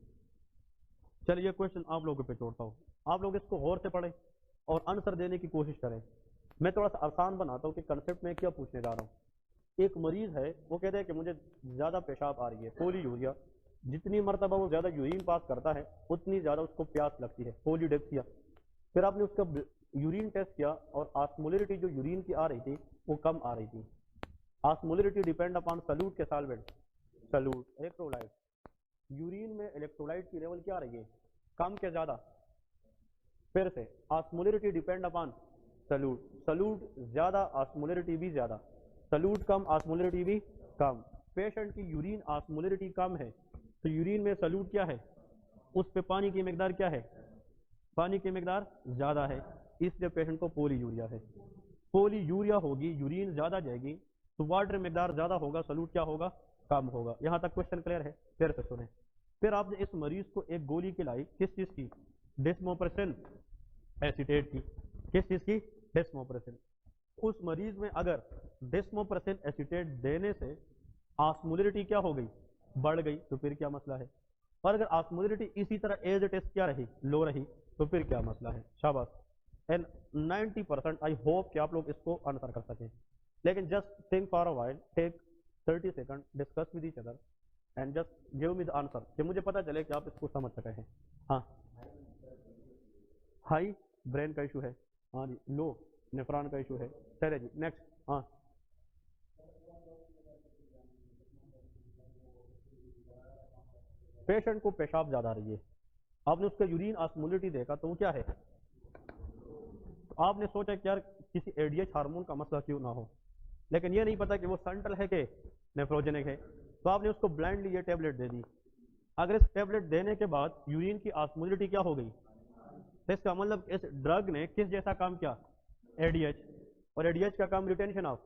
चलिए क्वेश्चन आप लोगों पे छोड़ता हूँ, आप लोग इसको गौर से पढ़ें और आंसर देने की कोशिश करें। मैं थोड़ा सा आसान बनाता हूँ कि कंसेप्ट में क्या पूछने जा रहा हूँ। एक मरीज है, वो कहते हैं कि मुझे ज़्यादा पेशाब आ रही है, पोलीयूरिया। जितनी मरतबा वो ज़्यादा यूरिन पास करता है उतनी ज़्यादा उसको प्यास लगती है, पोलीडेप्सिया। फिर आपने उसका यूरिन टेस्ट किया और ऑस्मोलरिटी जो यूरिन की आ रही थी वो कम आ रही थी। ऑस्मोलरिटी डिपेंड अपॉन सल्यूट के सॉल्वेंट, सल्यूट इलेक्ट्रोलाइट। यूरिन में इलेक्ट्रोलाइट की लेवल क्या आ रही है? कम के ज़्यादा? फिर से osmolarity depend upon solute. Solute ज़्यादा, ऑस्मोलरिटी भी ज़्यादा। सल्यूट कम, ऑस्मोलरिटी भी कम। पेशेंट की यूरिन ऑस्मोलरिटी कम है तो यूरिन में सल्यूट क्या है, उस पे पानी की मिकदार क्या है, पानी की मिकदार ज्यादा है, इसलिए पेशेंट को पोलीयूरिया है। पोलीयूरिया होगी, यूरिन ज्यादा जाएगी तो वाटर मिकदार ज्यादा होगा, सल्यूट क्या होगा, कम होगा। यहां तक क्वेश्चन क्लियर है? फिर से सुने। फिर आपने इस मरीज को एक गोली खिलाई, किस चीज की, डेस्मोप्रेसिन एसीटेट की। किस चीज की, डेस्मोप्रेसिन। उस मरीज में अगर डेस्मोप्रेसिन एसीटेट देने से ऑस्मोलरिटी क्या हो गई, बढ़ गई, तो फिर क्या मसला है। और अगर ऑस्मोलरिटी इसी तरह एज टेस्ट क्या रही, लो रही, तो फिर क्या मसला है। शाबाश। एंड 90% आई होप कि आप लोग इसको आंसर कर सकें। लेकिन just think for a while, take 30 second, discuss with each other and just give me the answer, कि मुझे पता चले कि आप इसको समझ सके हैं। हाँ, हाई ब्रेन का इशू है, हाँ जी। लो नेफ्रॉन का इशू है, चले जी नेक्स्ट। हाँ, पेशेंट को पेशाब ज्यादा आ रही है, आपने उसका यूरिन ऑस्मोलरिटी देखा तो वो क्या है, तो आपने सोचा कि यार किसी एडीएच हार्मोन का मसला क्यों ना हो, लेकिन ये नहीं पता कि वो सेंट्रल है कि नेफ्रोजेनिक है, तो आपने उसको ब्लाइंडली ये टेबलेट दे दी। अगर इस टेबलेट देने के बाद यूरिन की ऑस्मोलरिटी क्या हो गई, तो इसका मतलब इस ड्रग ने किस जैसा काम किया, एडीएच, और एडीएच का काम रिटेंशन ऑफ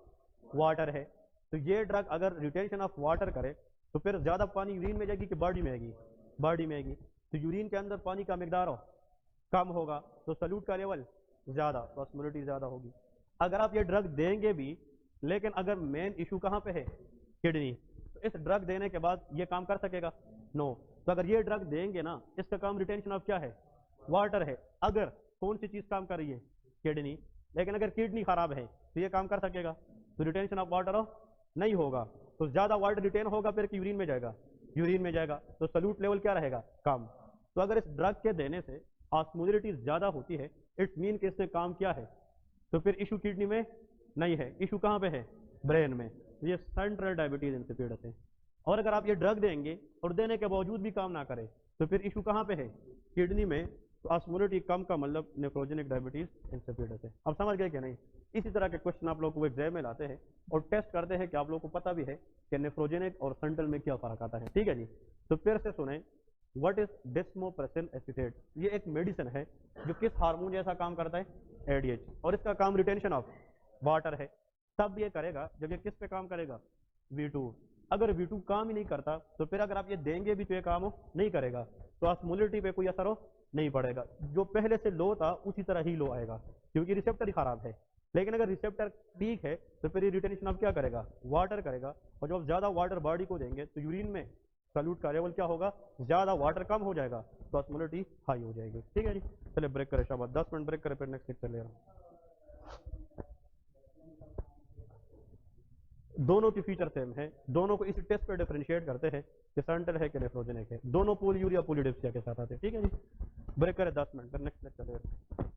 वाटर है। तो ये ड्रग अगर रिटेंशन ऑफ वाटर करे तो फिर ज्यादा पानी यूरिन में जाएगी कि बॉडी में आएगी, बॉडी में आएगी। तो यूरिन के अंदर पानी का मिकदार हो कम होगा तो सल्यूट का लेवल ज्यादा, तो ऑस्मोलरिटी ज्यादा होगी। अगर आप ये ड्रग देंगे भी, लेकिन अगर मेन इशू कहां पे है, किडनी, तो इस ड्रग देने के बाद ये काम कर सकेगा, नो। तो अगर ये ड्रग देंगे ना, इसका काम रिटेंशन ऑफ क्या है, वाटर है। अगर कौन सी चीज काम कर रही है, किडनी, लेकिन अगर किडनी खराब है तो ये काम कर सकेगा, तो रिटेंशन ऑफ वाटर हो नहीं होगा, तो ज्यादा वाटर रिटेन होगा फिर यूरिन में जाएगा, यूरिन में जाएगा तो सल्यूट लेवल क्या रहेगा, कम। तो अगर इस ड्रग के देने से ऑस्मोलरिटी ज्यादा होती है, इट्स मीन कि इसने काम किया है, तो फिर इशू किडनी में नहीं है, इशू कहां पे है, ब्रेन में। तो ये सेंट्रल डायबिटीज इंसिपिडस है। और अगर आप ये ड्रग देंगे और देने के बावजूद भी काम ना करे, तो फिर इशू कहां पे है, किडनी में। तो ऑस्मोलरिटी कम का मतलब नेफ्रोजेनिक डायबिटीज इंसिपिडस है। अब समझ गए कि नहीं। इसी तरह के क्वेश्चन आप लोग को एग्जाम में लाते हैं और टेस्ट करते हैं कि आप लोग को पता भी है कि नेफ्रोजेनिक और सेंट्रल में क्या फर्क आता है। ठीक है जी। तो फिर से सुने, व्हाट इज डेस्मोप्रेसिन एसीटेट। ये एक मेडिसिन है जो किस हार्मोन जैसा काम करता है, एडीएच, और इसका काम रिटेंशन ऑफ वाटर है। तब ये करेगा जब ये किस पे काम करेगा, V2। अगर V2 काम ही नहीं करता तो फिर अगर आप ये देंगे भी तो ये काम नहीं करेगा, तो ऑस्मोलरिटी पे कोई असर हो नहीं पड़ेगा। जो पहले से लो था उसी तरह ही लो आएगा, क्योंकि रिसेप्टर ही खराब है। लेकिन अगर रिसेप्टर ठीक है तो फिर ये रिटेंशन ऑफ क्या करेगा, वाटर करेगा। और जब ज्यादा वाटर बॉडी को देंगे तो यूरिन में सल्यूट का लेवल क्या होगा, ज्यादा वाटर कम हो जाएगा, तो ऑस्मोलरिटी हाई हो जाएगी। ठीक है जी। चलिए ब्रेक करें, शाबाश, 10 मिनट ब्रेक करें, फिर नेक्स्ट लेक्चर ले रहा हूँ। दोनों की फीचर सेम है, दोनों को इसी टेस्ट पर डिफरेंशिएट करते हैं कि सेंट्रल है कि नेफ्रोजेनिक है। दोनों पोलीयूरिया पोलीडिप्सिया के साथ आते हैं। ठीक है जी। ब्रेक करें 10 मिनट, फिर नेक्स्ट लेक्चर ले रहा हूँ।